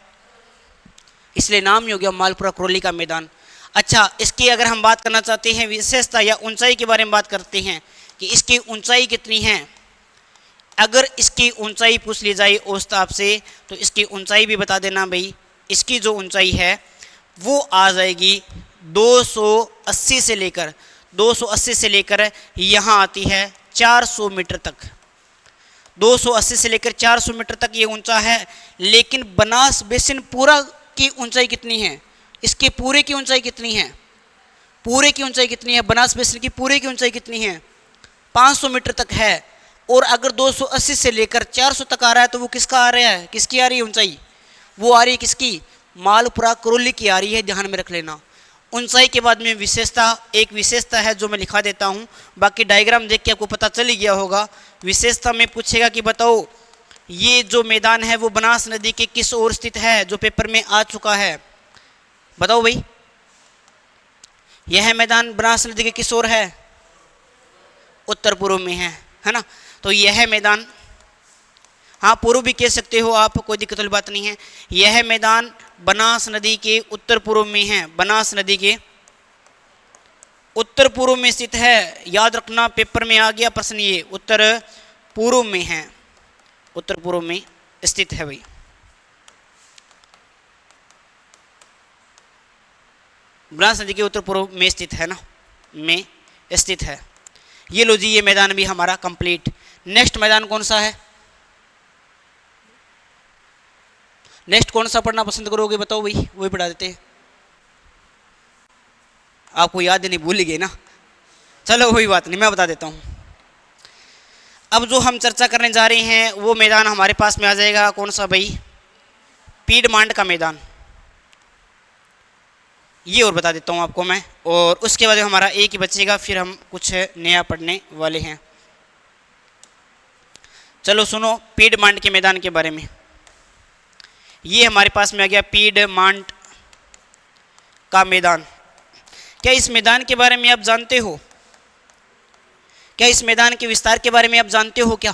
इसलिए नाम ही हो गया मालपुरा करौली का मैदान। अच्छा, इसकी अगर हम बात करना चाहते हैं विशेषता या ऊंचाई के बारे में बात करते हैं कि इसकी ऊंचाई कितनी है। अगर इसकी ऊंचाई पूछ ली जाए औसत आपसे तो इसकी ऊंचाई भी बता देना भाई। इसकी जो ऊंचाई है वो आ जाएगी 280 से लेकर यहाँ आती है 400 मीटर तक। 280 से लेकर 400 मीटर तक ये ऊंचा है। लेकिन बनास बेसिन पूरा की ऊंचाई कितनी है? इसके पूरे की ऊंचाई कितनी है? पूरे की ऊंचाई कितनी है? बनास बेसिन की पूरे की ऊंचाई कितनी है? 500 मीटर तक है। और अगर 280 से लेकर 400 तक आ रहा है तो वो किसका आ रहा है? किसकी आ रही है ऊंचाई? वो आ रही है किसकी? मालपुरा करौली की आ रही है, ध्यान में रख लेना। ऊंचाई के बाद में विशेषता, एक विशेषता है जो मैं लिखा देता हूँ, बाकी डायग्राम देख के आपको पता चल ही गया होगा। विशेषता में पूछेगा कि बताओ ये जो मैदान है वो बनास नदी के किस ओर स्थित है, जो पेपर में आ चुका है। बताओ भाई, यह मैदान बनास नदी के किस ओर है? उत्तर पूर्व में है ना। तो यह मैदान, हाँ पूर्व भी कह सकते हो आप, कोई दिक्कत वाली बात नहीं है। यह मैदान बनास नदी के उत्तर पूर्व में है। बनास नदी के उत्तर पूर्व में स्थित है। याद रखना, पेपर में आ गया प्रश्न, ये उत्तर पूर्व में है, उत्तर पूर्व में स्थित है भाई। बनास नदी के उत्तर पूर्व में स्थित है ना, में स्थित है। ये लो जी, ये मैदान भी हमारा कंप्लीट। नेक्स्ट मैदान कौन सा है? नेक्स्ट कौन सा पढ़ना पसंद करोगे बताओ भाई, वही पढ़ा देते हैं। आपको याद नहीं, भूल गए ना। चलो वही बात नहीं, मैं बता देता हूँ। अब जो हम चर्चा करने जा रहे हैं वो मैदान हमारे पास में आ जाएगा, कौन सा भाई? पीडमांड का मैदान। ये और बता देता हूँ आपको मैं, और उसके बाद हमारा एक ही बचेगा, फिर हम कुछ नया पढ़ने वाले हैं। चलो सुनो पीडमांड के मैदान के बारे में। ये हमारे पास में आ गया पीडमांड का मैदान। क्या इस मैदान के बारे में आप जानते हो? क्या इस मैदान के विस्तार के बारे में आप जानते हो क्या?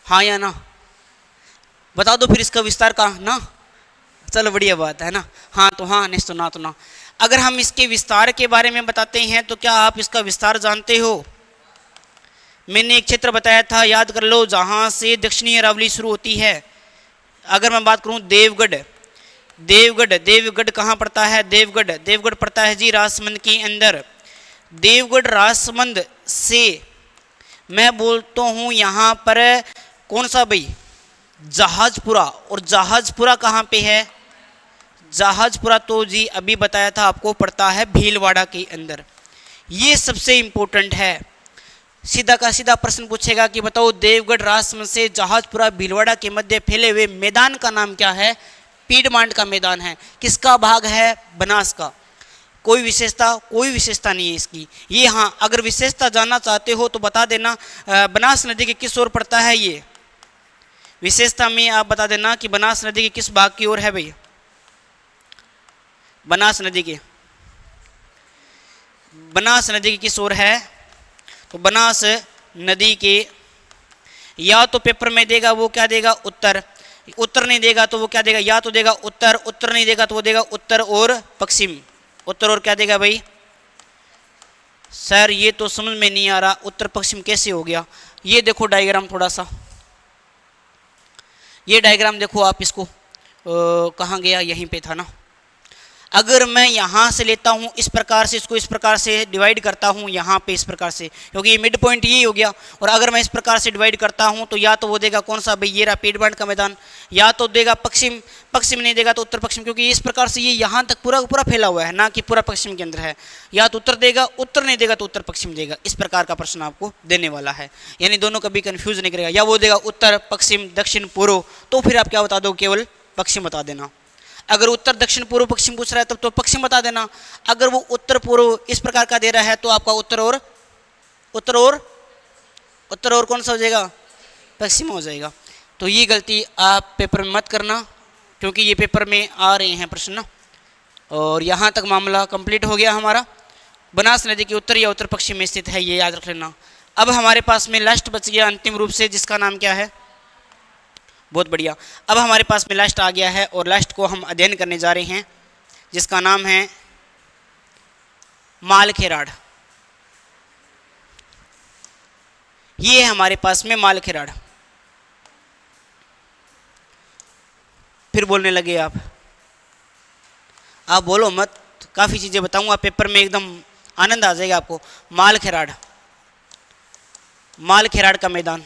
हाँ या ना? बता दो फिर इसका विस्तार का ना। चलो बढ़िया बात है ना। हाँ तो हाँ, नहीं तो ना तो ना। अगर हम इसके विस्तार के बारे में बताते हैं तो क्या आप इसका विस्तार जानते हो? मैंने एक क्षेत्र बताया था, याद कर लो, जहाँ से दक्षिणी अरावली शुरू होती है। अगर मैं बात करूँ देवगढ़, देवगढ़ देवगढ़ कहाँ पड़ता है? देवगढ़ देवगढ़ पड़ता है जी राजसमंद के अंदर। देवगढ़ राजसमंद से मैं बोलता हूँ यहाँ पर कौन सा भाई? जहाजपुरा। और जहाजपुरा कहाँ पे है? जहाजपुरा तो जी अभी बताया था आपको, पड़ता है भीलवाड़ा के अंदर। ये सबसे इम्पोर्टेंट है। सीधा का सीधा प्रश्न पूछेगा कि बताओ देवगढ़ राजसमंद से जहाजपुरा भीलवाड़ा के मध्य फैले हुए मैदान का नाम क्या है? पीडमांड का मैदान है। किसका भाग है? बनास का। कोई विशेषता नहीं है इसकी। ये हाँ, अगर विशेषता जानना चाहते हो तो बता देना, बनास नदी के किस ओर पड़ता है ये? विशेषता में आप बता देना कि बनास नदी के किस भाग की ओर है भैया? बनास नदी के किस ओर है? तो बनास नदी के, या तो पेपर में देगा वो क्या देगा? उत्तर। उत्तर नहीं देगा तो वो क्या देगा? या तो देगा उत्तर, उत्तर नहीं देगा तो वो देगा उत्तर और पश्चिम। उत्तर और क्या देगा भाई? सर ये तो समझ में नहीं आ रहा, उत्तर पश्चिम कैसे हो गया? ये देखो डायग्राम थोड़ा सा, ये डायग्राम देखो आप इसको, कहाँ गया? यहीं पे था ना। अगर मैं यहाँ से लेता हूँ इस प्रकार से, इसको इस प्रकार से डिवाइड करता हूँ यहाँ पे इस प्रकार से, क्योंकि ये मिड पॉइंट यही हो गया। और अगर मैं इस प्रकार से डिवाइड करता हूँ तो या तो वो देगा कौन सा भाई? ये रहा पीडमांड का मैदान। या तो देगा पश्चिम, पश्चिम नहीं देगा तो उत्तर पश्चिम, क्योंकि इस प्रकार से ये यहाँ तक पूरा पूरा फैला हुआ है, ना कि पूरा पश्चिम के अंदर है। या तो उत्तर देगा, उत्तर नहीं देगा तो उत्तर पश्चिम देगा। इस प्रकार का प्रश्न आपको देने वाला है, यानी दोनों कभी कन्फ्यूज नहीं करेगा। या वो देगा उत्तर पश्चिम दक्षिण पूर्व, तो फिर आप क्या बता दो? केवल पश्चिम बता देना। अगर उत्तर दक्षिण पूर्व पश्चिम पूछ रहा है तब तो पश्चिम बता देना। अगर वो उत्तर पूर्व इस प्रकार का दे रहा है तो आपका उत्तर और कौन सा हो जाएगा? पश्चिम हो जाएगा। तो ये गलती आप पेपर में मत करना, क्योंकि ये पेपर में आ रहे हैं प्रश्न ना। और यहाँ तक मामला कंप्लीट हो गया हमारा। बनास नदी के उत्तर या उत्तर पश्चिम में स्थित है, ये याद रख लेना। अब हमारे पास में लास्ट बच गया अंतिम रूप से, जिसका नाम क्या है? बहुत बढ़िया। अब हमारे पास में लास्ट आ गया है और लास्ट को हम अध्ययन करने जा रहे हैं, जिसका नाम है मालखेराड़। ये है हमारे पास में मालखेराड़। फिर बोलने लगे आप बोलो मत, काफ़ी चीज़ें बताऊंगा पेपर में, एकदम आनंद आ जाएगा आपको। मालखेराड़ का मैदान।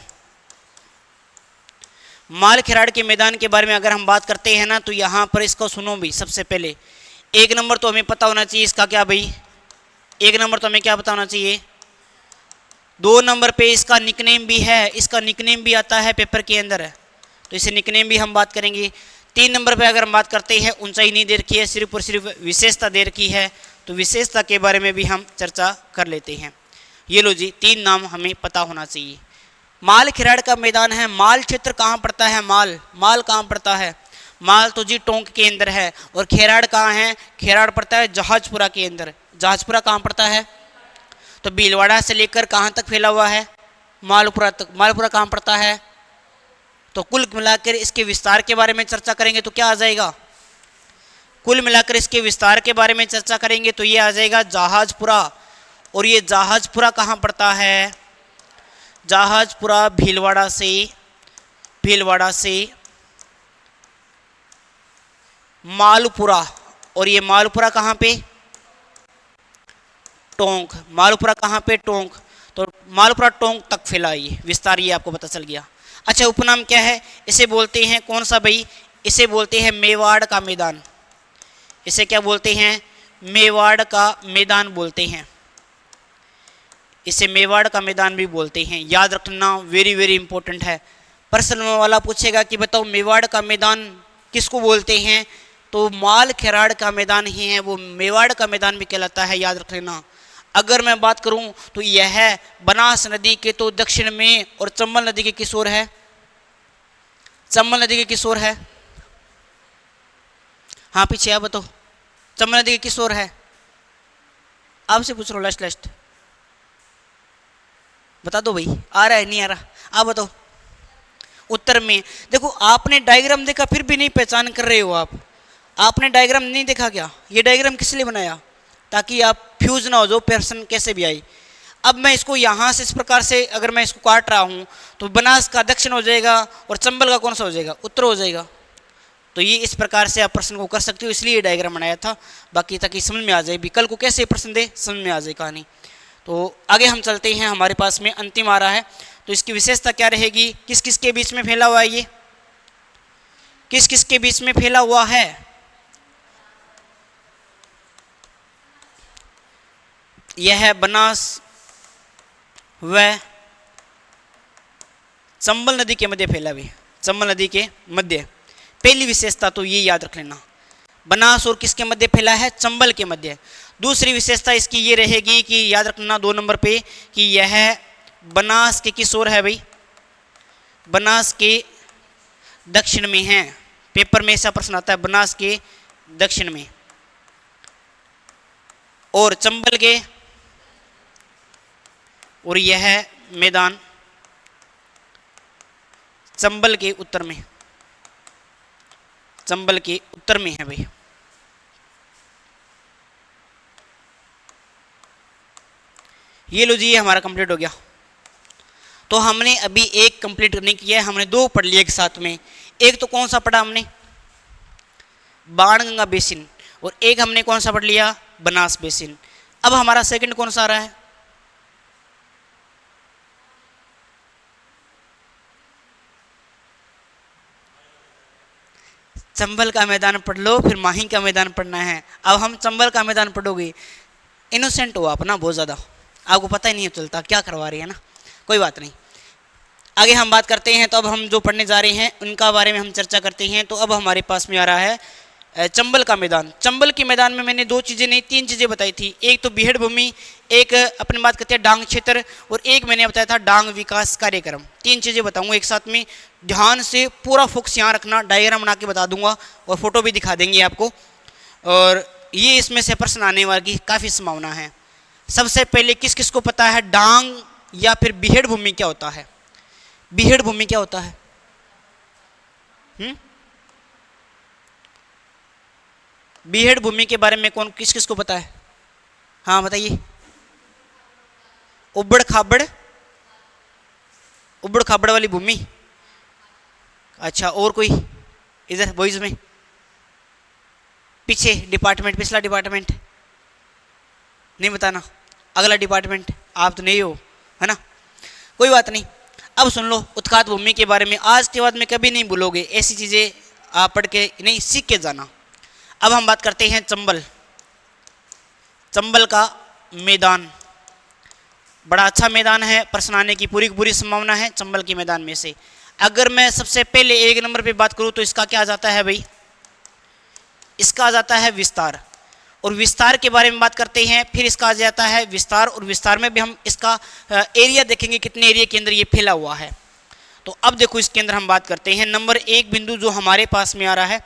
मालखेराड़ के मैदान के बारे में अगर हम बात करते हैं ना, तो यहाँ पर इसको सुनो भी। सबसे पहले एक नंबर तो हमें पता होना चाहिए इसका क्या भाई? एक नंबर तो हमें क्या पता होना चाहिए? 2 नंबर पे इसका निकनेम भी है, इसका निकनेम भी आता है पेपर के अंदर है, तो इसे निकनेम भी हम बात करेंगे। 3 नंबर पे अगर हम बात करते हैं, ऊंचाई नहीं दे रखी है, सिर्फ और सिर्फ विशेषता दे रखी है, तो विशेषता के बारे में भी हम चर्चा कर लेते हैं। ये लो जी, 3 नाम हमें पता होना चाहिए। मालखेराड़ का मैदान है। माल क्षेत्र कहाँ पड़ता है? माल कहाँ पड़ता है? माल तो जी टोंक के अंदर है। और खेराड़ कहाँ है? खेराड़ पड़ता है जहाजपुरा के अंदर। जहाजपुरा कहाँ पड़ता है? तो भीलवाड़ा से लेकर कहाँ तक फैला हुआ है? मालपुरा तक। मालपुरा कहाँ पड़ता है? तो कुल मिलाकर इसके विस्तार के बारे में चर्चा करेंगे तो क्या आ जाएगा? कुल मिलाकर इसके विस्तार के बारे में चर्चा करेंगे तो ये आ जाएगा जहाजपुरा। और ये जहाजपुरा कहाँ पड़ता है? जहाजपुरा भीलवाड़ा से मालपुरा। और ये मालपुरा कहाँ पे? टोंक। मालपुरा कहाँ पे? टोंक। तो मालपुरा टोंक तक फैला ये विस्तार, ये आपको पता चल गया। अच्छा, उपनाम क्या है? इसे बोलते हैं कौन सा भाई? इसे बोलते हैं मेवाड़ का मैदान। इसे क्या बोलते हैं? मेवाड़ का मैदान बोलते हैं। इसे मेवाड़ का मैदान भी बोलते हैं। याद रखना, वेरी वेरी इंपॉर्टेंट है। प्रश्न वाला पूछेगा कि बताओ मेवाड़ का मैदान किसको बोलते हैं? तो मालखेराड़ का मैदान ही है, वो मेवाड़ का मैदान भी कहलाता है, याद रख लेना। अगर मैं बात करूं तो यह है बनास नदी के तो दक्षिण में, और चंबल नदी के किस ओर है? चंबल नदी के किस ओर है? हाँ पीछे आप बताओ, चंबल नदी के किस ओर है? आपसे पूछ रहा हूँ, लास्ट बता दो भाई, आ रहा है नहीं आ रहा? आप बताओ। उत्तर में। देखो आपने डायग्राम देखा फिर भी नहीं पहचान कर रहे हो आप। आपने डायग्राम नहीं देखा क्या? ये डायग्राम किस लिए बनाया? ताकि आप फ्यूज ना हो जो प्रश्न कैसे भी आई। अब मैं इसको यहाँ से इस प्रकार से अगर मैं इसको काट रहा हूँ तो बनास का दक्षिण हो जाएगा और चंबल का कौन सा हो जाएगा, उत्तर हो जाएगा। तो ये इस प्रकार से आप प्रश्न को कर सकते हो, इसलिए ये डायग्राम बनाया था, बाकी ताकि समझ में आ जाए भी कल को कैसे प्रश्न दे समझ में आ जाए कहानी। तो आगे हम चलते हैं, हमारे पास में अंतिम आ रहा है। तो इसकी विशेषता क्या रहेगी, किस किस के बीच में फैला हुआ है, ये किस किस के बीच में फैला हुआ है। यह है बनास व चंबल नदी के मध्य फैला हुआ, चंबल नदी के मध्य। पहली विशेषता तो ये याद रख लेना, बनास और किसके मध्य फैला है, चंबल के मध्य। दूसरी विशेषता इसकी ये रहेगी कि याद रखना 2 नंबर पे कि यह बनास के किस ओर है भाई, बनास के दक्षिण में है। पेपर में ऐसा प्रश्न आता है, बनास के दक्षिण में, और चंबल के, और यह मैदान चंबल के उत्तर में, चंबल के उत्तर में है भाई। ये लो जी, ये हमारा कंप्लीट हो गया। तो हमने अभी एक कंप्लीट नहीं किया है, हमने 2 पढ़ लिए एक साथ में। एक तो कौन सा पढ़ा हमने, बाणगंगा बेसिन, और एक हमने कौन सा पढ़ लिया, बनास बेसिन। अब हमारा सेकंड कौन सा आ रहा है, चंबल का मैदान पढ़ लो, फिर माही का मैदान पढ़ना है। अब हम चंबल का मैदान पढ़ोगे, इनोसेंट हो आप ना बहुत ज़्यादा, आपको पता ही नहीं चलता क्या करवा रही है ना, कोई बात नहीं। आगे हम बात करते हैं, तो अब हम जो पढ़ने जा रहे हैं उनका बारे में हम चर्चा करते हैं। तो अब हमारे पास में आ रहा है चंबल का मैदान। चंबल के मैदान में मैंने 2 चीज़ें नहीं 3 चीज़ें बताई थी। एक तो बीहड़ भूमि, एक अपनी बात करते हैं डांग क्षेत्र, और एक मैंने बताया था डांग विकास कार्यक्रम। 3 चीज़ें बताऊंगा एक साथ में, ध्यान से पूरा फोकस यहाँ रखना। डायग्राम बना के बता दूंगा और फोटो भी दिखा देंगे आपको, और ये इसमें से प्रश्न आने वाली काफ़ी संभावना है। सबसे पहले किस किस को पता है डांग या फिर बीहड़ भूमि क्या होता है, बीहड़ भूमि क्या होता है? बीहड़ भूमि के बारे में कौन किस किस को पता है? हाँ बताइए। उबड़ खाबड़, उबड़ खाबड़ वाली भूमि। अच्छा, और कोई इधर बॉयज में? पीछे डिपार्टमेंट, पिछला डिपार्टमेंट नहीं बताना, अगला डिपार्टमेंट आप तो नहीं हो, है ना, कोई बात नहीं। अब सुन लो उत्खात भूमि के बारे में, आज के बाद में कभी नहीं भूलोगे, ऐसी चीज़ें आप पढ़ के नहीं सीख के जाना। अब हम बात करते हैं चंबल, चंबल का मैदान। बड़ा अच्छा मैदान है, प्रश्न आने की पूरी पूरी संभावना है चंबल के मैदान में से। अगर मैं सबसे पहले 1 नंबर पे बात करूं तो इसका क्या आ जाता है भाई, इसका आ जाता है विस्तार, और विस्तार के बारे में बात करते हैं। फिर इसका आ जाता है विस्तार, और विस्तार में भी हम इसका एरिया देखेंगे, कितने एरिया के अंदर ये फैला हुआ है। तो अब देखो इसके अंदर हम बात करते हैं, नंबर 1 बिंदु जो हमारे पास में आ रहा है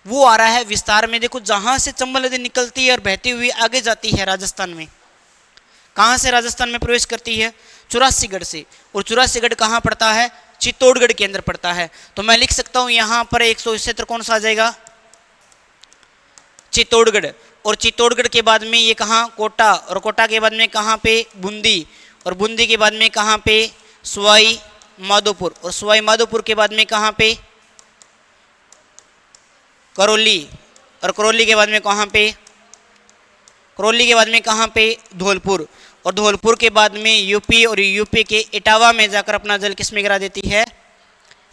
वो आ रहा है विस्तार में। देखो जहाँ से चंबल नदी निकलती है और बहती हुई आगे जाती है राजस्थान में, कहाँ से राजस्थान में प्रवेश करती है? चौरासीगढ़ से, और चौरासीगढ़ कहाँ पड़ता है? चित्तौड़गढ़ के अंदर पड़ता है। तो मैं लिख सकता हूँ यहाँ पर 100 क्षेत्र कौन सा आ जाएगा? चित्तौड़गढ़। और चित्तौड़गढ़ के बाद में ये कहाँ? कोटा, और कोटा के बाद में कहाँ पे? बूंदी, और बूंदी के बाद में कहाँ पे? सवाई माधोपुर, और सवाई माधोपुर के बाद में कहाँ पे? करौली, और करौली के बाद में कहाँ पे? करौली के बाद में कहाँ पे? धौलपुर, और धौलपुर के बाद में यूपी, और यूपी के इटावा में जाकर अपना जल किस में गिरा देती है?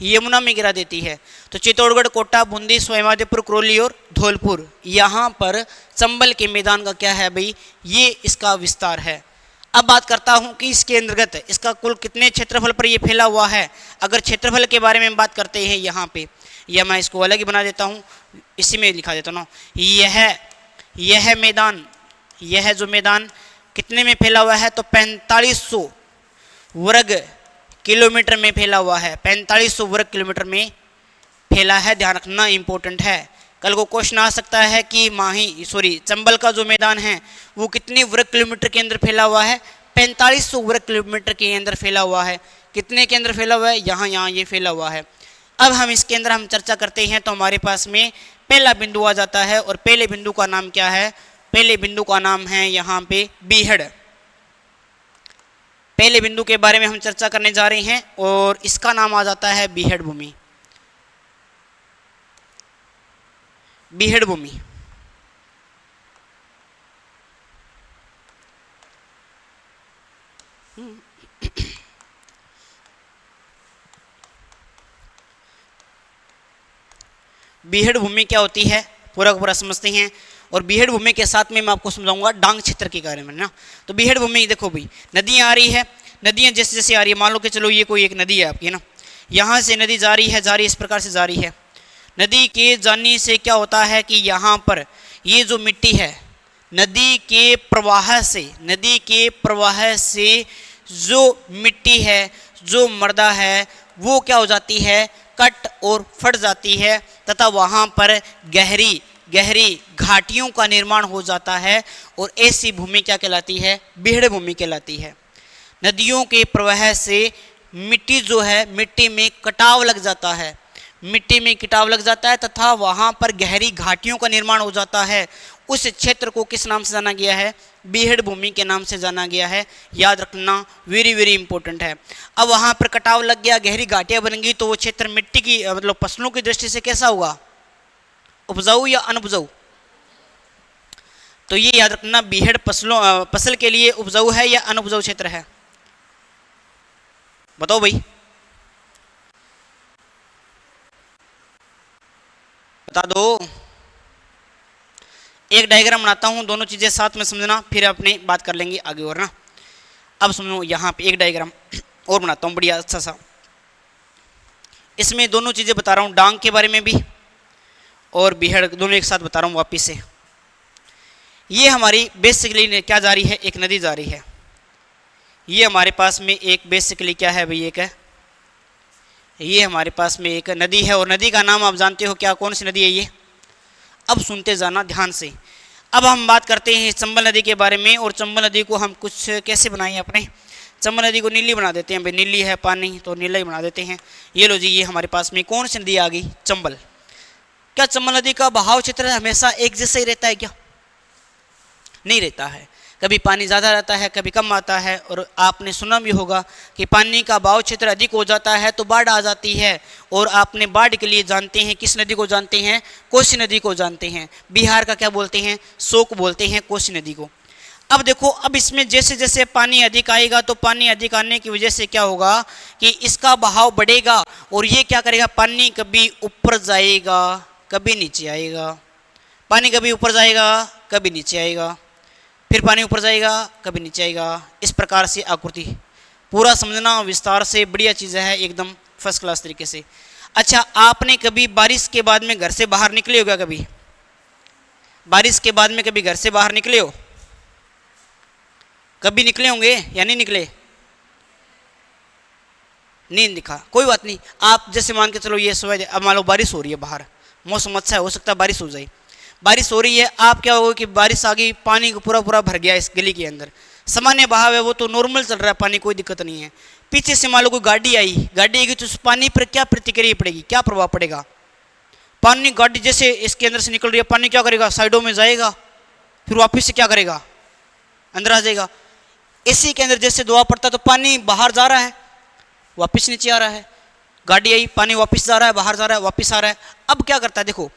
यमुना में गिरा देती है। तो चित्तौड़गढ़, कोटा, बूंदी, सवाई माधोपुर, करौली और धौलपुर, यहाँ पर चंबल के मैदान का क्या है भाई? ये इसका विस्तार है। अब बात करता हूँ कि इसके अंतर्गत इसका कुल कितने क्षेत्रफल पर ये फैला हुआ है। अगर क्षेत्रफल के बारे में बात करते हैं यहाँ पे, या मैं इसको अलग ही बना देता हूँ, इसी में लिखा देता हूँ, यह मैदान, यह जो मैदान कितने में फैला हुआ है? तो 4500 वर्ग किलोमीटर में फैला हुआ है, 4500 वर्ग किलोमीटर में फैला है। ध्यान रखना, इंपॉर्टेंट है। कल को क्वेश्चन आ सकता है कि चंबल का जो मैदान है वो कितने वर्ग किलोमीटर के अंदर फैला हुआ है? 4500 वर्ग किलोमीटर के अंदर फैला हुआ है। कितने के अंदर फैला हुआ है? यहाँ ये फैला हुआ है। अब हम इसके अंदर हम चर्चा करते हैं, तो हमारे पास में पहला बिंदु आ जाता है, और पहले बिंदु का नाम क्या है? पहले बिंदु का नाम है यहाँ पे बीहड़। पहले बिंदु के बारे में हम चर्चा करने जा रहे हैं और इसका नाम आ जाता है बीहड़ भूमि। बीहड़ भूमि बीहड़ भूमि क्या होती है पूरा का पूरा समझते हैं। और बीहड़ भूमि के साथ में मैं आपको समझाऊंगा डांग क्षेत्र के बारे में ना। तो बीहड़ भूमि देखो भाई, नदियाँ आ रही है, नदियाँ जैसे जैसे आ रही है, मान लो कि चलो ये कोई एक नदी है आपकी ना, यहाँ से नदी जा रही है इस प्रकार से जा रही है। नदी के जाने से क्या होता है कि यहाँ पर ये जो मिट्टी है नदी के प्रवाह से जो मिट्टी है, जो मृदा है, वो क्या हो जाती है, कट और फट जाती है तथा वहाँ पर गहरी घाटियों का निर्माण हो जाता है। और ऐसी भूमि क्या कहलाती है, बीहड़ भूमि कहलाती है। नदियों के प्रवाह से मिट्टी जो है, मिट्टी में कटाव लग जाता है, तथा वहाँ पर गहरी घाटियों का निर्माण हो जाता है। उस क्षेत्र को किस नाम से जाना गया है, बीहड़ भूमि के नाम से जाना गया है। याद रखना, वेरी वेरी इंपॉर्टेंट है। अब वहाँ पर कटाव लग गया, गहरी घाटियाँ बन गई, तो वो क्षेत्र मिट्टी की मतलब फसलों की दृष्टि से कैसा होगा, उपजाऊ या अनउपजाऊ। तो ये याद रखना, बीहड़ फसल के लिए उपजाऊ है या अनउपजाऊ क्षेत्र है, बताओ भाई, बता दो। एक डायग्राम बनाता हूँ, दोनों चीज़ें साथ में समझना, फिर अपने बात कर लेंगे आगे और ना। अब समझो, यहाँ पे एक डायग्राम और बनाता हूँ बढ़िया अच्छा सा। इसमें दोनों चीज़ें बता रहा हूँ, डांग के बारे में भी और बीहड़, दोनों एक साथ बता रहा हूँ वापिस से। ये हमारी बेसिकली क्या जा रही है, एक नदी जा रही है। ये हमारे पास में एक बेसिकली क्या है भाई, एक है, ये हमारे पास में एक नदी है। और नदी का नाम आप जानते हो क्या, कौन सी नदी है ये, अब सुनते जाना ध्यान से। अब हम बात करते हैं चंबल नदी के बारे में। और चंबल नदी को हम कुछ कैसे बनाएं अपने, चंबल नदी को नीली बना देते हैं भाई, नीली है पानी तो नीला ही बना देते हैं। ये लो जी, ये हमारे पास में कौन सी नदी आ गई, चंबल। क्या चंबल नदी का बहाव क्षेत्र हमेशा एक जैसा ही रहता है क्या, नहीं रहता है, कभी पानी ज़्यादा रहता है, कभी कम आता है। और आपने सुना भी होगा कि पानी का बहाव क्षेत्र अधिक हो जाता है तो बाढ़ आ जाती है। और आपने बाढ़ के लिए जानते हैं किस नदी को जानते हैं, कोसी नदी को जानते हैं। बिहार का क्या बोलते हैं, शोक बोलते हैं कोसी नदी को। अब देखो, अब इसमें जैसे जैसे पानी अधिक आएगा तो पानी अधिक आने की वजह से क्या होगा कि इसका बहाव बढ़ेगा और ये क्या करेगा, पानी कभी ऊपर जाएगा कभी नीचे आएगा, पानी कभी ऊपर जाएगा कभी नीचे आएगा, फिर पानी ऊपर जाएगा कभी नीचे आएगा। इस प्रकार से आकृति पूरा समझना विस्तार से, बढ़िया चीज़ है एकदम फर्स्ट क्लास तरीके से। अच्छा, आपने कभी बारिश के बाद में घर से बाहर निकले हो क्या, कभी बारिश के बाद में कभी घर से बाहर निकले हो, कभी निकले होंगे या नहीं निकले, नहीं दिखा, कोई बात नहीं। आप जैसे मान के चलो ये सुबह, अब मान लो बारिश हो रही है बाहर, मौसम अच्छा है, हो सकता है बारिश हो जाए, बारिश हो रही है, आप क्या होगा कि बारिश आ गई, पानी पूरा भर गया इस गली के अंदर, सामान्य बहाव है वो तो नॉर्मल चल रहा है पानी, कोई दिक्कत नहीं है। पीछे से मान लो कोई गाड़ी आई तो उस पानी पर क्या प्रतिक्रिया पड़ेगी, क्या प्रभाव पड़ेगा, पानी गाड़ी जैसे इसके अंदर से निकल रही है, पानी क्या करेगा, साइडों में जाएगा, फिर वापिस से क्या करेगा, अंदर आ जाएगा। एसी के अंदर जैसे दबाव पड़ता है तो पानी बाहर जा रहा है वापिस नीचे आ रहा है, गाड़ी आई पानी वापिस जा रहा है, बाहर जा रहा है वापिस आ रहा है। अब क्या करता है देखो,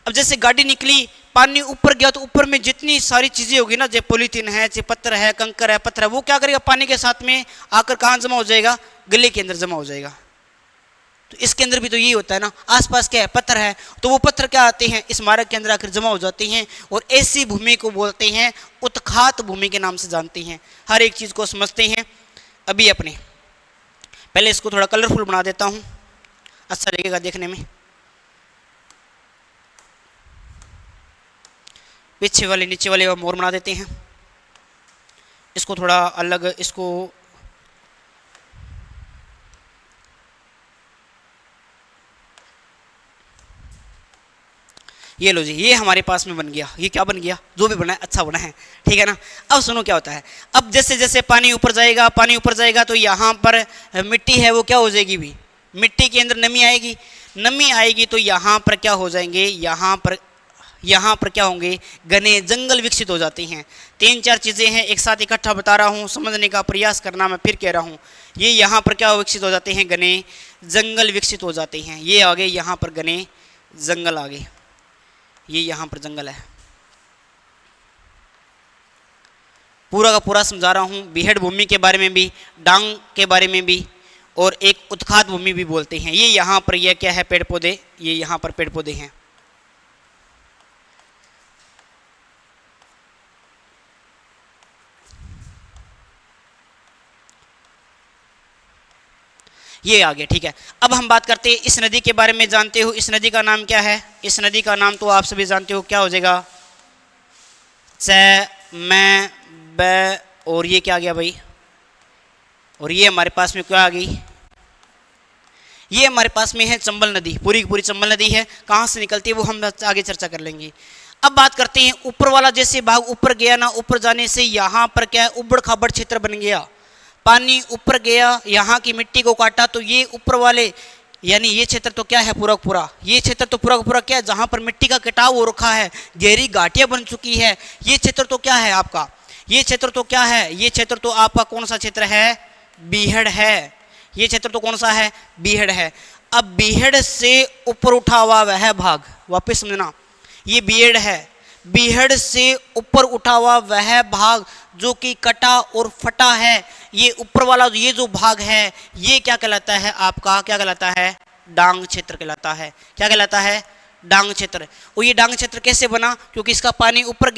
अब जैसे गाड़ी निकली पानी ऊपर गया तो ऊपर में जितनी सारी चीज़ें होगी ना, चाहे पॉलीथीन है, चाहे पत्थर है, कंकर है, पत्थर है, वो क्या करेगा, पानी के साथ में आकर कहाँ जमा हो जाएगा, गले के अंदर जमा हो जाएगा। तो इसके अंदर भी तो यही होता है ना, आसपास क्या है, पत्थर है, तो वो पत्थर क्या आते हैं, इस मार्ग के अंदर आकर जमा हो जाते हैं। और ऐसी भूमि को बोलते हैं उत्खात भूमि के नाम से जानते हैं। हर एक चीज़ को समझते हैं। अभी अपने पहले इसको थोड़ा कलरफुल बना देता हूँ, अच्छा लगेगा देखने में। पीछे वाले नीचे वाले मोर बना देते हैं, इसको थोड़ा अलग, इसको ये लो जी, ये हमारे पास में बन गया। ये क्या बन गया, जो भी बना है अच्छा बना है, ठीक है ना। अब सुनो क्या होता है, अब जैसे जैसे पानी ऊपर जाएगा, पानी ऊपर जाएगा तो यहाँ पर मिट्टी है वो क्या हो जाएगी भी, मिट्टी के अंदर नमी आएगी, नमी आएगी तो यहाँ पर क्या हो जाएंगे, यहाँ पर यहाँ पर क्या होंगे, घने जंगल विकसित हो जाते हैं। 3-4 चीज़ें हैं, एक साथ इकट्ठा बता रहा हूँ, समझने का प्रयास करना, मैं फिर कह रहा हूँ। ये यहाँ पर क्या विकसित हो जाते हैं, घने जंगल विकसित हो जाते हैं। ये आगे यहाँ पर घने जंगल, आगे ये यहाँ पर जंगल है। पूरा का पूरा समझा रहा हूँ, बीहड़ भूमि के बारे में भी, डांग के बारे में भी, और एक उत्खात भूमि भी बोलते हैं। ये यहाँ पर यह क्या है, पेड़ पौधे, ये यहाँ पर पेड़ पौधे हैं। ये आगे, ठीक है। अब हम बात करते हैं इस नदी के बारे में। जानते हो इस नदी का नाम क्या है? इस नदी का नाम तो आप सभी जानते हो, क्या हो जाएगा, च, मैं, ब, और ये क्या आ गया भाई, और ये हमारे पास में क्या आ गई, ये हमारे पास में है चंबल नदी। पूरी की पूरी चंबल नदी है। कहाँ से निकलती है वो हम आगे चर्चा कर लेंगे। अब बात करते हैं ऊपर वाला, जैसे भाग ऊपर गया ना, ऊपर जाने से यहाँ पर क्या है, उबड़ खाबड़ क्षेत्र बन गया। पानी ऊपर गया, यहाँ की मिट्टी को काटा, तो ये ऊपर वाले यानी ये क्षेत्र तो क्या है, पूरा पूरा, ये क्षेत्र तो पूरा पूरा क्या है, जहाँ पर मिट्टी का कटाव हो रखा है, गहरी घाटियाँ बन चुकी है, ये क्षेत्र तो क्या है आपका, ये क्षेत्र तो क्या है, ये क्षेत्र तो आपका कौन सा क्षेत्र है, बीहड़ है। ये क्षेत्र तो कौन सा है, बीहड़ है। अब बीहड़ से ऊपर उठा हुआ वह भाग, वापस समझना, ये बीहड़ है, बीहड़ से ऊपर उठा हुआ वह भाग जो कि कटा और फटा है, ये ऊपर वाला ये जो भाग है, ये क्या कहलाता है आपका, क्या कहलाता है, डांग क्षेत्र कहलाता है। क्या कहलाता है, डांग क्षेत्र। और ये डांग क्षेत्र कैसे बना, क्योंकि इसका पानी ऊपर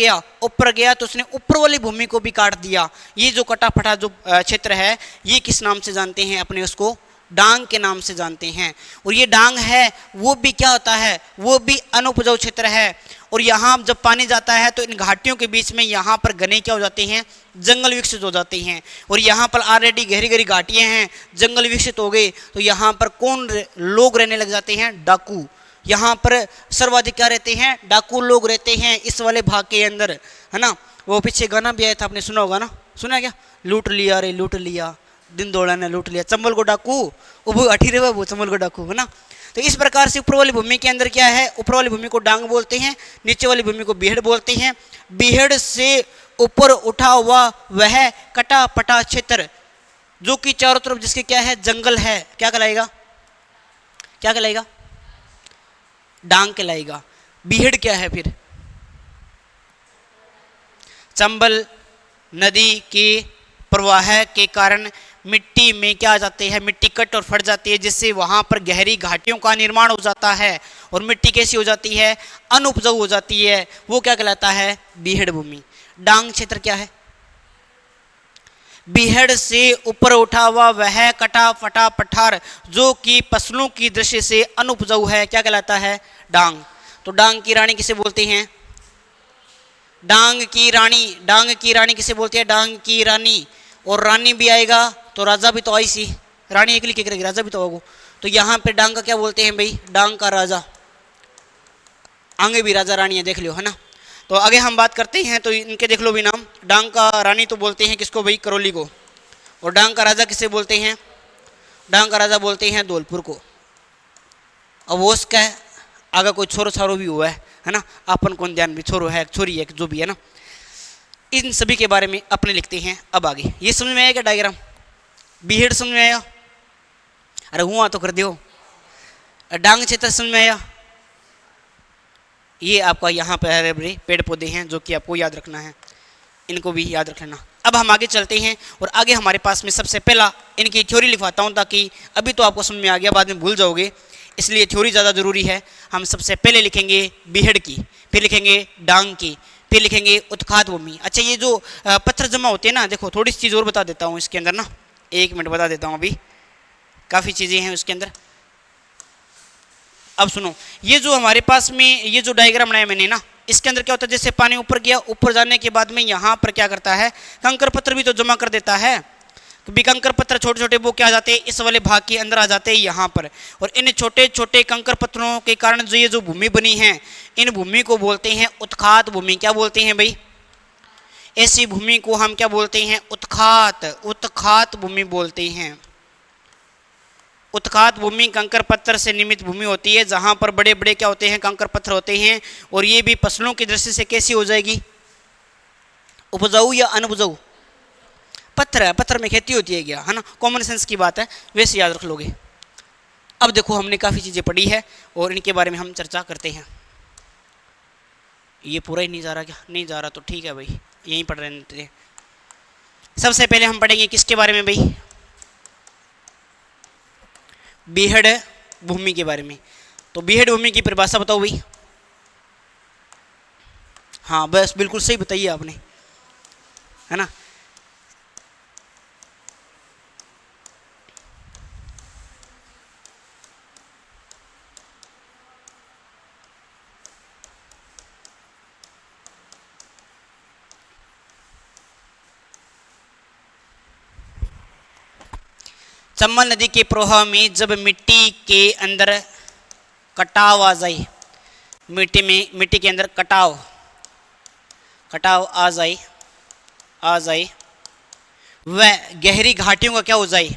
गया तो उसने ऊपर वाली भूमि को भी काट दिया। ये जो कटा फटा जो क्षेत्र है, ये किस नाम से जानते हैं अपने, उसको डांग के नाम से जानते हैं। और ये डांग है वो भी क्या होता है, वो भी अनुपजाऊ क्षेत्र है। और यहाँ जब पानी जाता है तो इन घाटियों के बीच में यहाँ पर घने क्या हो जाते हैं, जंगल विकसित हो जाते हैं। और यहाँ पर ऑलरेडी गहरी गहरी घाटियाँ हैं, जंगल विकसित हो गए, तो यहाँ पर कौन लोग रहने लग जाते हैं, डाकू। यहाँ पर सर्वाधिक क्या रहते हैं, डाकू लोग रहते हैं इस वाले भाग के अंदर, है ना। वो पीछे गाना भी आया था, आपने सुना होगा ना, सुना है क्या, लूट लिया रे लूट लिया, दिन दौड़ा ने लूट लिया, चंबल को डाकू, वो अठी रहे वो चंबल को डाकू, है ना। तो इस प्रकार से ऊपर वाली भूमि के अंदर क्या है, ऊपर वाली भूमि को डांग बोलते हैं, नीचे वाली भूमि को बीहड़ बोलते हैं। बीहड़ से ऊपर उठा हुआ वह कटा पटा क्षेत्र जो कि चारों तरफ जिसके क्या है, जंगल है, क्या कहलाएगा, क्या कहलाएगा, डांग कहलाएगा। बीहड़ क्या है फिर, चंबल नदी के प्रवाह के कारण मिट्टी में क्या आ जाते हैं, मिट्टी कट और फट जाती है, जिससे वहां पर गहरी घाटियों का निर्माण हो जाता है। और मिट्टी कैसी हो जाती है, अनुपजाऊ हो जाती है, वो क्या कहलाता है, बीहड़ भूमि। डांग क्षेत्र क्या है, बीहड़ से ऊपर उठा हुआ वह कटा फटा पठार जो कि फसलों की दृष्टि से अनुपजाऊ है, क्या कहलाता है, डांग। तो डांग की रानी किसे बोलते हैं, डांग की रानी, डांग की रानी किसे बोलते हैं, डांग की रानी। और रानी भी आएगा तो राजा भी तो आई सी, रानी अकेली क्या करेगी, राजा भी तो होगा। तो यहाँ पे डांग का क्या बोलते हैं भाई, डांग का राजा। आगे भी राजा रानी है, देख लो, है ना। तो आगे हम बात करते हैं, तो इनके देख लो भी नाम। डांग का रानी तो बोलते हैं किसको भाई, करौली को। और डांग का राजा किसे बोलते हैं, डांग का राजा बोलते हैं धौलपुर को। अब वो उसका है आगे कोई छोरो छारो भी हुआ है ना, अपन कौन ध्यान भी, छोरो है छोरी है जो भी है ना, इन सभी के बारे में अपने लिखते हैं। अब आगे ये समझ में आया क्या डायग्राम, बीहड़ समझ में आया, अरे हुआ तो कर दो। डांग क्षेत्र समझ में आया, ये आपका यहाँ पर हरे भरे पेड़ पौधे हैं जो कि आपको याद रखना है, इनको भी याद रख लेना। अब हम आगे चलते हैं और आगे हमारे पास में सबसे पहला इनकी थ्योरी लिखवाता हूँ, ताकि अभी तो आपको समझ में आ गया, बाद में भूल जाओगे, इसलिए थ्योरी ज़्यादा ज़रूरी है। हम सबसे पहले लिखेंगे बीहड़ की, फिर लिखेंगे डांग की, फिर लिखेंगे उत्खात भूमि। अच्छा, ये जो पत्थर जमा होते हैं ना, देखो थोड़ी सी चीज़ और बता देता हूँ इसके अंदर ना, 1 मिनट बता देता हूँ, अभी काफ़ी चीज़ें हैं उसके अंदर। अब सुनो, ये जो हमारे पास में ये जो डायग्राम बनाया मैंने ना, इसके अंदर क्या होता है, जैसे पानी ऊपर गया, ऊपर जाने के बाद में यहाँ पर क्या करता है, कंकर पत्थर भी तो जमा कर देता है। तो भी कंकर पत्थर छोटे छोटे वो क्या आ जाते हैं, इस वाले भाग के अंदर आ जाते हैं यहाँ पर। और इन छोटे छोटे कंकर पत्थरों के कारण जो ये जो भूमि बनी है, इन भूमि को बोलते हैं उत्खात भूमि। क्या बोलते हैं भाई, ऐसी भूमि को हम क्या बोलते हैं, उत्खात, उत्खात भूमि बोलते हैं। उत्खात भूमि कंकर पत्थर से निर्मित भूमि होती है, जहां पर बड़े बड़े क्या होते हैं, कंकर पत्थर होते हैं। और ये भी फसलों की दृष्टि से कैसी हो जाएगी, उपजाऊ या अनउपजाऊ? पत्थर है, पत्थर में खेती होती है क्या, है ना, कॉमन सेंस की बात है, वैसे याद रख लोगे। अब देखो हमने काफ़ी चीज़ें पढ़ी है और इनके बारे में हम चर्चा करते हैं। ये पूरा ही नहीं जा रहा क्या? नहीं जा रहा तो ठीक है भाई, यहीं पढ़ रहे हैं। सबसे पहले हम पढ़ेंगे किसके बारे में भाई, बीहड़ भूमि के बारे में। तो बीहड़ भूमि की परिभाषा बताओ भाई। हाँ बस बिल्कुल सही बताइए आपने, है ना। चंबल नदी के प्रवाह में जब मिट्टी के अंदर कटाव आ जाए, मिट्टी के अंदर कटाव आ जाए, वह गहरी घाटियों का क्या हो जाए,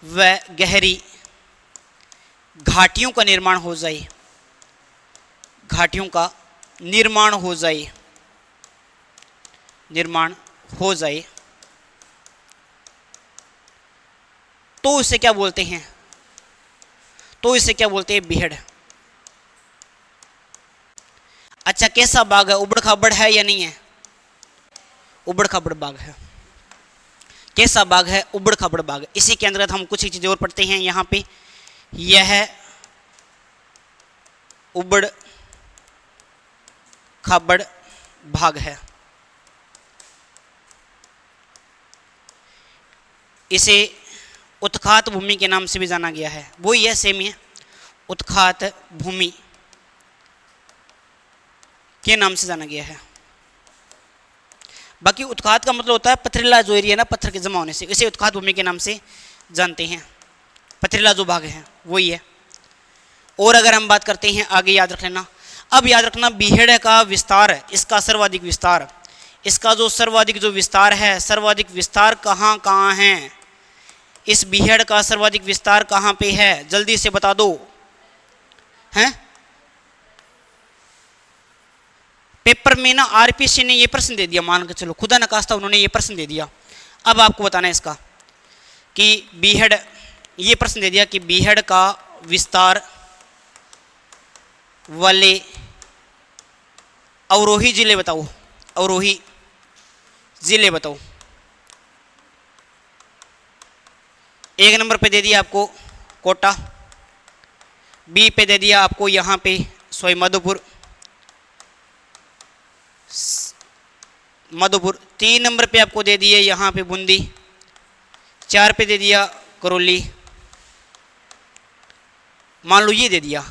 वह गहरी घाटियों का निर्माण हो जाए, घाटियों का निर्माण हो जाए, तो इसे क्या बोलते हैं, बीहड़। अच्छा कैसा बाग है, उबड़ खाबड़ है या नहीं है? उबड़ खाबड़ बाग है। कैसा बाग है? उबड़ खाबड़ बाग। इसी के अंतर्गत हम कुछ ही चीजें और पढ़ते हैं यहाँ पे। यह उबड़ खाबड़ भाग है। इसे उत्खात भूमि के नाम से भी जाना गया है। वो यह सेम है, उत्खात भूमि के नाम से जाना गया है। बाकी उत्खात का मतलब होता है पथरीला जो एरिया ना, पत्थर के जमा होने से, इसे उत्खात भूमि के नाम से जानते हैं। पथरीला जो भाग है वही है। और अगर हम बात करते हैं आगे, याद रख लेना, अब याद रखना बीहड़ का विस्तार, इसका सर्वाधिक विस्तार, इसका जो सर्वाधिक जो विस्तार है, सर्वाधिक विस्तार कहाँ कहाँ है, इस बीहड़ का सर्वाधिक विस्तार कहाँ पे है, जल्दी से बता दो। हैं पेपर में ना आरपीसी ने ये प्रश्न दे दिया, मान के चलो खुदा न खास्ता उन्होंने ये प्रश्न दे दिया। अब आपको बताना है इसका कि बीहड़, ये प्रश्न दे दिया कि बीहड़ का विस्तार वाले अवरोही जिले बताओ, अवरोही जिले बताओ। एक नंबर पे दे दिया आपको कोटा, बी पे दे दिया आपको यहाँ पे सॉरी मधुपुर, 3 नंबर पे आपको दे दिए यहाँ पे बूंदी, 4 पे दे दिया करौली, मान लो ये दे दिया।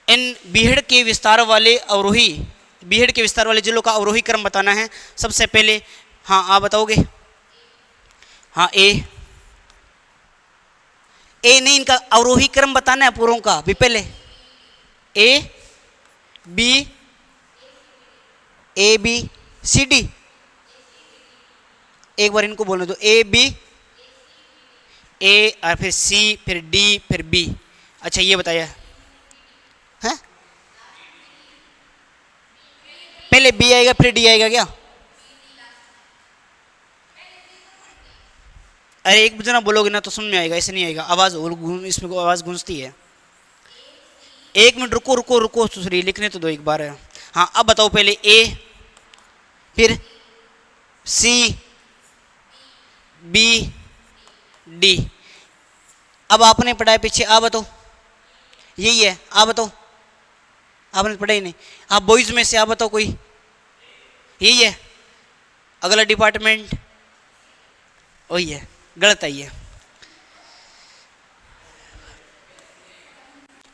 इन बीहड़ के विस्तार वाले अवरोही, बीहड़ के विस्तार वाले जिलों का अवरोही क्रम बताना है। सबसे पहले हाँ आप बताओगे, हाँ ए नहीं, इनका अवरोही क्रम बताना है पूर्वों का भी। पहले ए बी सी डी, एक बार इनको बोलने दो, ए बी, ए और फिर सी, फिर डी, फिर बी। अच्छा ये बताया है, पहले बी आएगा फिर डी आएगा क्या? अरे एक जना बोलोगे ना तो समझ में आएगा, ऐसे नहीं आएगा, आवाज इसमें आवाज गूंजती है। 1 मिनट रुको रुको रुको, दूसरी लिखने तो दो एक बार। हाँ अब बताओ, पहले ए, फिर सी, बी, डी। अब आपने पढ़ा है पीछे, आप बताओ, यही है, आप बताओ, आपने पढ़ा ही नहीं। आप बॉयज में से आप बताओ कोई, यही है। अगला डिपार्टमेंट वही है, गलत आई है।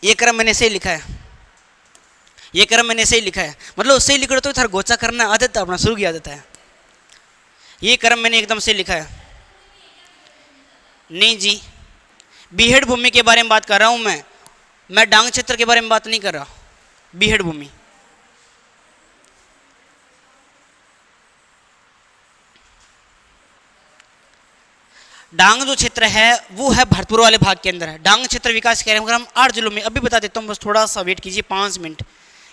ये क्रम मैंने सही लिखा है, ये क्रम मैंने सही लिखा है, मतलब सही लिख रहे तो थार गोचा करना आदत है, अपना शुरू की आदत है। ये क्रम मैंने एकदम सही लिखा है। नहीं जी, बीहड़ भूमि के बारे में बात कर रहा हूं मैं डांग क्षेत्र के बारे में बात नहीं कर रहा। बीहड़ भूमि, डांग जो क्षेत्र है वो है भरतपुर वाले भाग के अंदर है। डांग क्षेत्र विकास कार्यक्रम 8 जिलों में, अभी बता देता हूँ, बस थोड़ा सा वेट कीजिए 5 मिनट।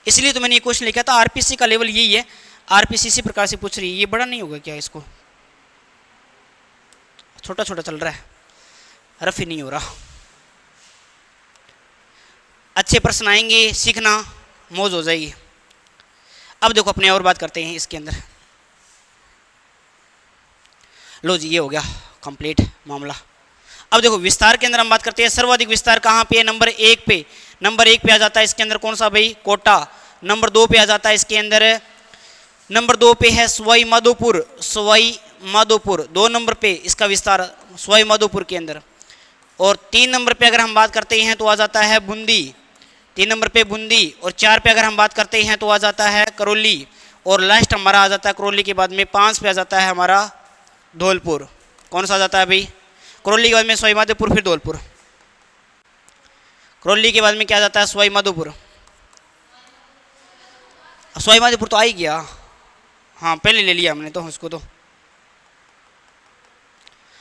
इसलिए तो मैंने ये क्वेश्चन लिखा था, आरपीसी का लेवल यही है, आरपीसी इसी प्रकार से पूछ रही है। ये बड़ा नहीं होगा क्या, इसको छोटा छोटा चल रहा है, रफ ही नहीं हो रहा। अच्छे प्रश्न आएंगे, सीखना मौज हो जाएगी। अब देखो अपने और बात करते हैं इसके अंदर। लो जी, ये हो गया कंप्लीट मामला। अब देखो विस्तार के अंदर हम बात करते हैं। सर्वाधिक विस्तार कहाँ पे है? नंबर 1 पे। नंबर 1 पे आ जाता है इसके अंदर कौन सा भाई? कोटा। नंबर 2 पे आ जाता है इसके अंदर, नंबर 2 पे है सवाई माधोपुर। सवाई माधोपुर 2 नंबर पे इसका विस्तार सवाई माधोपुर के अंदर। और 3 नंबर पे अगर हम बात करते हैं तो आ जाता है बूंदी। 3 नंबर पे बूंदी। और 4 पे अगर हम बात करते हैं तो आ जाता है करौली। और लास्ट हमारा आ जाता है करौली के बाद में 5 पे आ जाता है हमारा धौलपुर। कौन सा आ जाता है भाई? करौली के बाद में सवाई माधोपुर, फिर धौलपुर। करौली के बाद में क्या आ जाता है? सवाई माधोपुर। सवाई माधोपुर तो आ ही गया, हाँ पहले ले लिया हमने तो उसको तो।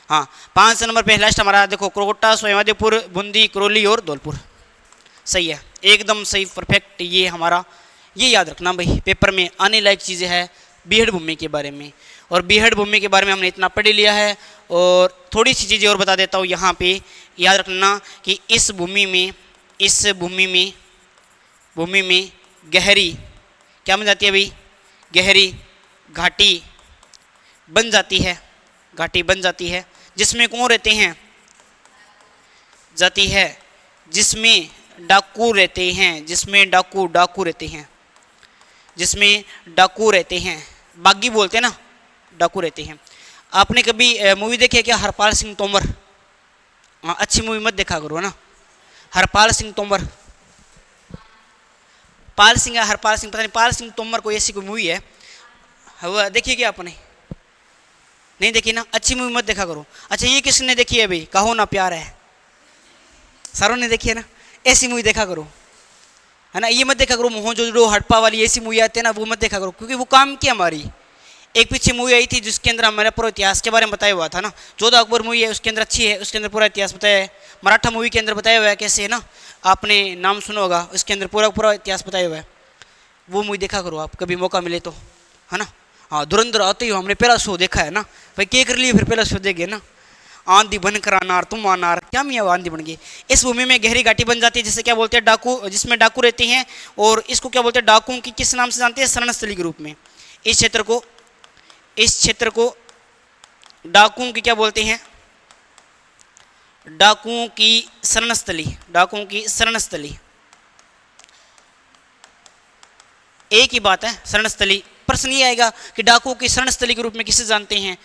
हाँ 5 नंबर पे लास्ट हमारा देखो कोटा, सवाई माधोपुर, बूंदी, करौली और धौलपुर। सही है, एकदम सही, परफेक्ट। ये हमारा, ये याद रखना भाई, पेपर में आने लायक चीज़ें हैं बीहड़ भूमि के बारे में। और बीहड़ भूमि के बारे में हमने इतना पढ़ लिया है। और थोड़ी सी चीज़ें और बता देता हूँ यहाँ पे, याद रखना कि इस भूमि में गहरी क्या बन जाती है भाई? गहरी घाटी बन जाती है। घाटी बन जाती है जिसमें कौन रहते हैं? जाती है जिसमें डाकू रहते हैं। जिसमें डाकू रहते हैं। जिसमें डाकू रहते हैं, बागी बोलते हैं ना, डाकू रहते हैं। आपने कभी मूवी देखी है क्या? हरपाल सिंह तोमर। हाँ, अच्छी मूवी मत देखा करो ना। हरपाल सिंह तोमर, पाल सिंह या हरपाल सिंह, पता नहीं, पाल सिंह तोमर कोई ऐसी कोई मूवी है, वो देखिए क्या आपने? नहीं देखी ना? अच्छी मूवी मत देखा करो। अच्छा ये किसने देखी है भाई? कहो ना प्यार है, सारों ने देखी है ना? ऐसी मूवी देखा करो, है ना। ये मत देखा करो मोहनजोदड़ो हड़प्पा वाली ऐसी मूवी आती है ना, वो मत देखा करो, क्योंकि वो काम की हमारी। एक पीछे मूवी आई थी जिसके अंदर हमारा पूरा इतिहास के बारे में बताया हुआ था ना, 14 अकबर मूवी है, उसके अंदर अच्छी है, उसके अंदर पूरा इतिहास बताया है। मराठा मूवी के अंदर बताया हुआ है कैसे, है ना, आपने नाम सुना होगा, उसके अंदर पूरा इतिहास बताया हुआ है। वो मूवी देखा करो आप कभी मौका मिले तो, है ना। हाँ धुरंधर आते ही हमने पहला शो देखा है ना भाई, क्या कर लिए फिर पहला शो देखे ना। आंधी बनकर अनार तुम अनार, क्या मियाँ आंधी बन गई। इस भूमि में गहरी घाटी बन जाती है जिसे क्या बोलते हैं? डाकू, जिसमें डाकू रहते हैं। और इसको क्या बोलते हैं? डाकुओं की किस नाम से जानते हैं? शरणस्थली के रूप में। इस क्षेत्र को डाकुओं की क्या बोलते हैं? डाकुओं की शरणस्थली। डाकुओं की शरणस्थली, एक ही बात है, शरणस्थली। प्रश्न ये आएगा कि डाकुओं की शरणस्थली के रूप में किसे जानते हैं?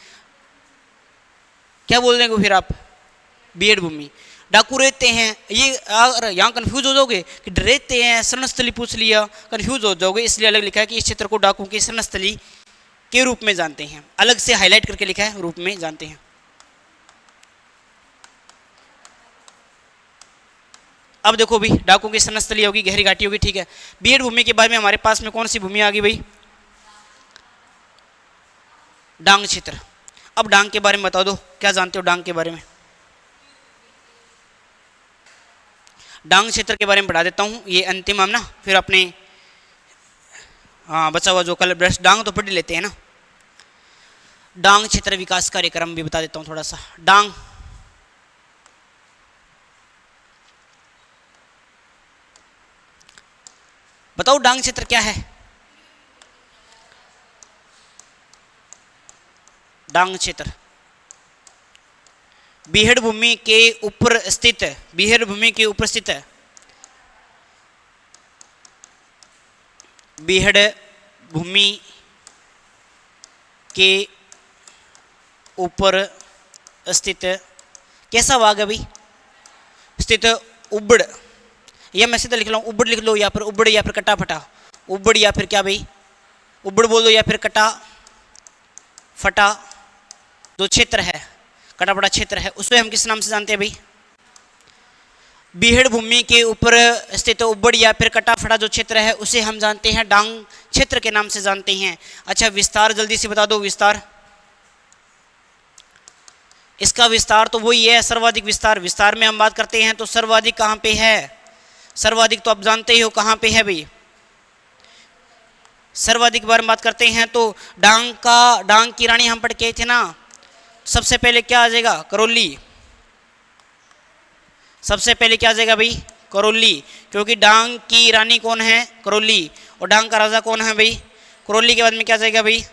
क्या बोल देंगे फिर आप? बीहड़ भूमि। डाकू रहते हैं, ये यहाँ कंफ्यूज हो जाओगे कि रहते हैं, शरणस्थली पूछ लिया, कंफ्यूज हो जाओगे, इसलिए अलग लिखा है कि इस क्षेत्र को डाकुओं की शरणस्थली के रूप में जानते हैं। अलग से हाईलाइट करके लिखा है, रूप में जानते हैं। अब देखो भाई, डाकुओं की शरणस्थली होगी, गहरी घाटी होगी, ठीक है। बीहड़ भूमि के बारे में हमारे पास में कौन सी भूमि आ गई भाई? डांग क्षेत्र। अब डांग के बारे में बता दो, क्या जानते हो डांग के बारे में? डांग क्षेत्र के बारे में पढ़ा देता हूँ, ये अंतिम हम ना, फिर अपने हाँ बचा हुआ जो कल ब्रश डांग तो पढ़ लेते हैं ना। डांग क्षेत्र विकास कार्यक्रम भी बता देता हूँ थोड़ा सा। डांग बताओ, डांग क्षेत्र क्या है? डांग क्षेत्र बीहड़ भूमि के ऊपर स्थित, बीहड़ भूमि के ऊपर स्थित है। बीहड़ भूमि के ऊपर स्थित कैसा भाग है भाई? स्थित उबड़, या मैं सीधा लिख लो उबड़ लिख लो, या फिर उबड़ या फिर कटा फटा। उबड़ या फिर क्या भाई? उबड़ बोल दो, या फिर कटा फटा जो क्षेत्र है, कटा फटा क्षेत्र है, उसे हम किस नाम से जानते हैं भाई? बीहड़ भूमि के ऊपर स्थित उबड़ या फिर कटा फटा जो क्षेत्र है उसे हम जानते हैं डांग क्षेत्र के नाम से जानते हैं। अच्छा विस्तार जल्दी से बता दो, विस्तार। इसका विस्तार तो वही है, सर्वाधिक विस्तार। विस्तार में हम बात करते हैं तो सर्वाधिक कहाँ पे है? सर्वाधिक तो आप जानते ही हो कहाँ पे है भाई। सर्वाधिक बार हम बात करते हैं तो डांग की रानी हम पढ़ के थे ना, सबसे पहले क्या आ जाएगा? करौली। सबसे पहले क्या आ जाएगा भाई? करौली, क्योंकि डांग की रानी कौन है? करौली। और डांग का राजा कौन है भाई? करौली के बाद में क्या जाएगा भाई?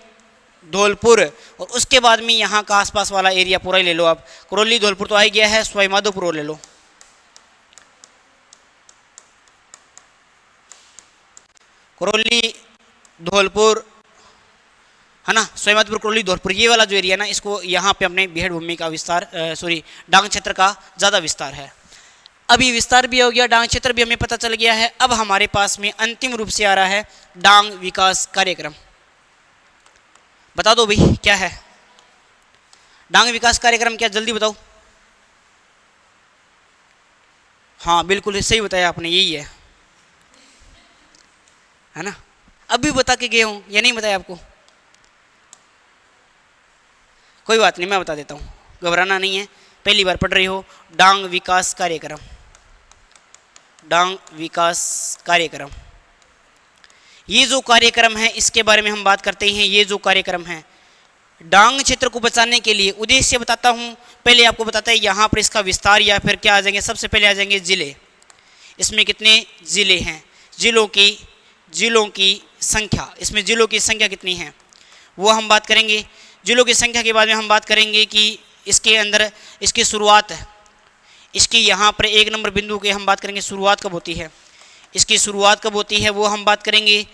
धौलपुर। और उसके बाद में यहाँ का आसपास वाला एरिया पूरा ही ले लो आप। करौली धौलपुर तो आ ही गया है, सवाई माधोपुर ले लो। करौली धौलपुर है ना, सवाई माधोपुर करौली धौलपुर, ये वाला जो एरिया ना, इसको यहाँ पे अपने बेहड़ भूमि का विस्तार डांग क्षेत्र का ज़्यादा विस्तार है। अभी विस्तार भी हो गया, डांग क्षेत्र भी हमें पता चल गया है। अब हमारे पास में अंतिम रूप से आ रहा है डांग विकास कार्यक्रम। बता दो भाई क्या है डांग विकास कार्यक्रम? क्या जल्दी बताओ। हाँ बिल्कुल सही बताया आपने, यही है ना। अभी बता के गए हूं या नहीं बताया आपको? कोई बात नहीं, मैं बता देता हूँ, घबराना नहीं है, पहली बार पढ़ रही हो। डांग विकास कार्यक्रम, डांग विकास कार्यक्रम, ये जो कार्यक्रम है इसके बारे में हम बात करते हैं। ये जो कार्यक्रम है डांग क्षेत्र को बचाने के लिए, उद्देश्य बताता हूँ। पहले आपको बताता है यहाँ पर इसका विस्तार या फिर क्या आ जाएंगे? सबसे पहले आ जाएंगे जिले। इसमें कितने जिले हैं? जिलों की संख्या, इसमें जिलों की संख्या कितनी है वो हम बात करेंगे। जिलों की संख्या के बाद में हम बात करेंगे कि इसके अंदर इसकी शुरुआत है, इसकी यहाँ पर 1 नंबर बिंदु के हम बात करेंगे शुरुआत कब होती है, इसकी शुरुआत कब होती है वो हम बात करेंगे।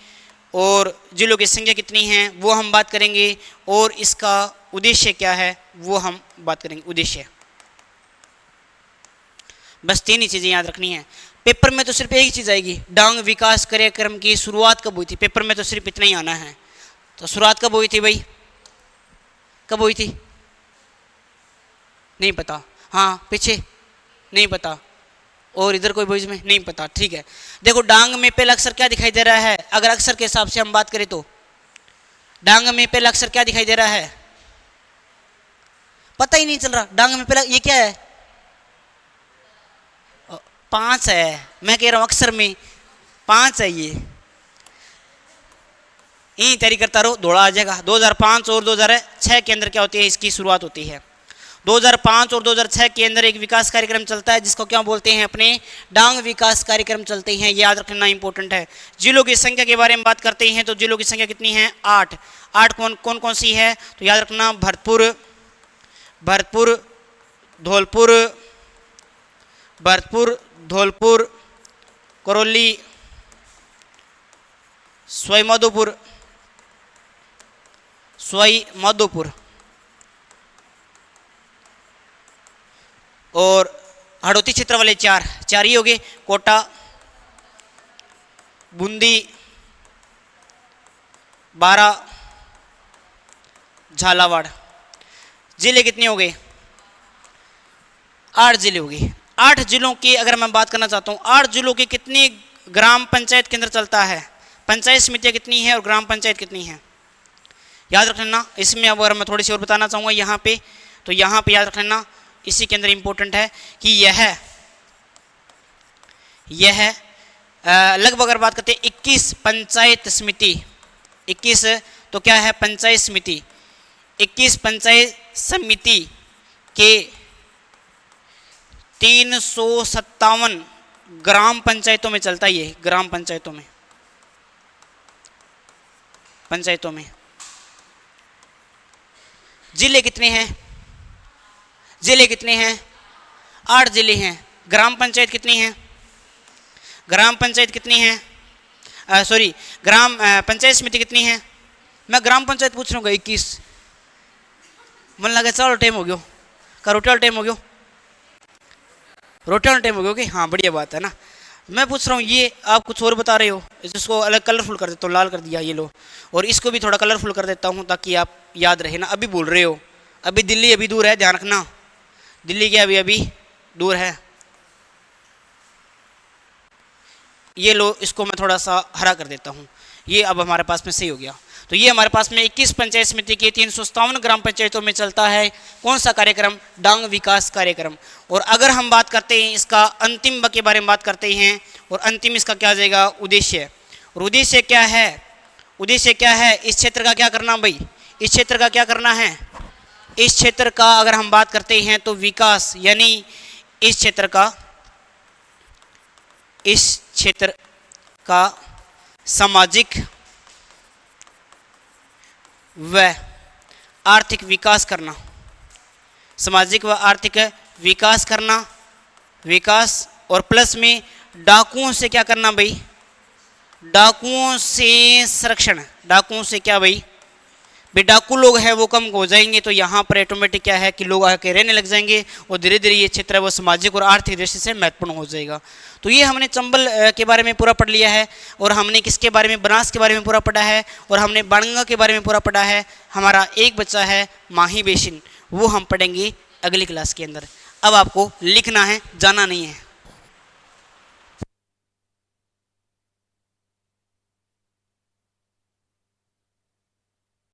और जिलों की संख्या कितनी है वो हम बात करेंगे। और इसका उद्देश्य क्या है वो हम बात करेंगे। उद्देश्य बस 3 ही चीज़ें याद रखनी है। पेपर में तो सिर्फ एक ही चीज़ आएगी, डांग विकास कार्यक्रम की शुरुआत कब हुई थी। पेपर में तो सिर्फ इतना ही आना है। तो शुरुआत कब हुई थी भाई? कब हुई थी? नहीं पता। हाँ पीछे नहीं पता। और इधर कोई बोझ में नहीं पता। ठीक है, देखो डांग में पहला अक्षर क्या दिखाई दे रहा है? अगर अक्षर के हिसाब से हम बात करें तो डांग में पहला अक्षर क्या दिखाई दे रहा है? पता ही नहीं चल रहा। डांग में पहला ये क्या है? 5 है। मैं कह रहा हूं अक्षर में 5 है। ये यही तैयारी करता रहो, दौड़ा आ जाएगा। 2005 और 2006 के अंदर क्या होती है? इसकी शुरुआत होती है। 2005 और 2006 के अंदर एक विकास कार्यक्रम चलता है जिसको क्या बोलते हैं? अपने डांग विकास कार्यक्रम चलते हैं। याद रखना इंपॉर्टेंट है। जिलों की संख्या के बारे में बात करते हैं तो जिलों की संख्या कितनी है? 8। कौन कौन सी है? तो याद रखना भरतपुर, धौलपुर, करौली, सवाई माधोपुर और हड़ौती क्षेत्र वाले 4 ही हो गए। कोटा, बूंदी, बारा, झालावाड़। जिले कितने हो गए? 8 जिले हो गए। 8 जिलों की अगर मैं बात करना चाहता हूँ, 8 जिलों के कितनी ग्राम पंचायत के अंदर चलता है? पंचायत समितियाँ कितनी है और ग्राम पंचायत कितनी है? याद रखना। इसमें अगर मैं थोड़ी सी और बताना चाहूँगा यहाँ पे, तो यहाँ पे याद रखना इसी के अंदर इंपॉर्टेंट है कि यह लगभग अगर बात करते हैं 21 पंचायत समिति। 21 तो क्या है? पंचायत समिति। 21 पंचायत समिति के 357 ग्राम पंचायतों में चलता है। ये ग्राम पंचायतों में जिले कितने हैं? 8 जिले हैं। ग्राम पंचायत कितनी है? पंचायत समिति कितनी है? मैं ग्राम पंचायत पूछ रहा हूँ 21। मन लगा चलो टाइम हो गयो का रोटी वाला टाइम हो गयो कि हाँ बढ़िया बात है ना। मैं पूछ रहा हूँ ये आप कुछ और बता रहे हो। इसको अलग कलरफुल कर देता हूँ, लाल कर दिया ये लो, और इसको भी थोड़ा कलरफुल कर देता हूँ ताकि आप याद रहे ना। अभी बोल रहे हो अभी दिल्ली अभी दूर है, ध्यान रखना। दिल्ली के अभी दूर है। ये लो, इसको मैं थोड़ा सा हरा कर देता हूँ। ये अब हमारे पास में सही हो गया। तो ये हमारे पास में 21 पंचायत समिति के 357 ग्राम पंचायतों में चलता है कौन सा कार्यक्रम, डांग विकास कार्यक्रम। और अगर हम बात करते हैं इसका अंतिम के बारे में बात करते हैं, और अंतिम इसका क्या आ जाएगा, उद्देश्य। और उद्देश्य क्या है, उद्देश्य क्या है, इस क्षेत्र का क्या करना भाई, इस क्षेत्र का क्या करना है, इस क्षेत्र का अगर हम बात करते हैं तो विकास, यानी इस क्षेत्र का सामाजिक व आर्थिक विकास करना, सामाजिक व आर्थिक विकास करना, विकास। और प्लस में डाकुओं से क्या करना भाई, डाकुओं से संरक्षण, डाकुओं से क्या भाई, डाकू लोग हैं वो कम हो जाएंगे, तो यहाँ पर ऑटोमेटिक क्या है कि लोग आके रहने लग जाएंगे, और धीरे धीरे ये क्षेत्र है वो सामाजिक और आर्थिक दृष्टि से महत्वपूर्ण हो जाएगा। तो ये हमने चंबल के बारे में पूरा पढ़ लिया है, और हमने किसके बारे में, बनास के बारे में पूरा पढ़ा है, और हमने बाणगंगा के बारे में पूरा पढ़ा है। हमारा एक बच्चा है माही बेसिन, वो हम पढ़ेंगे अगली क्लास के अंदर। अब आपको लिखना है, जाना नहीं है।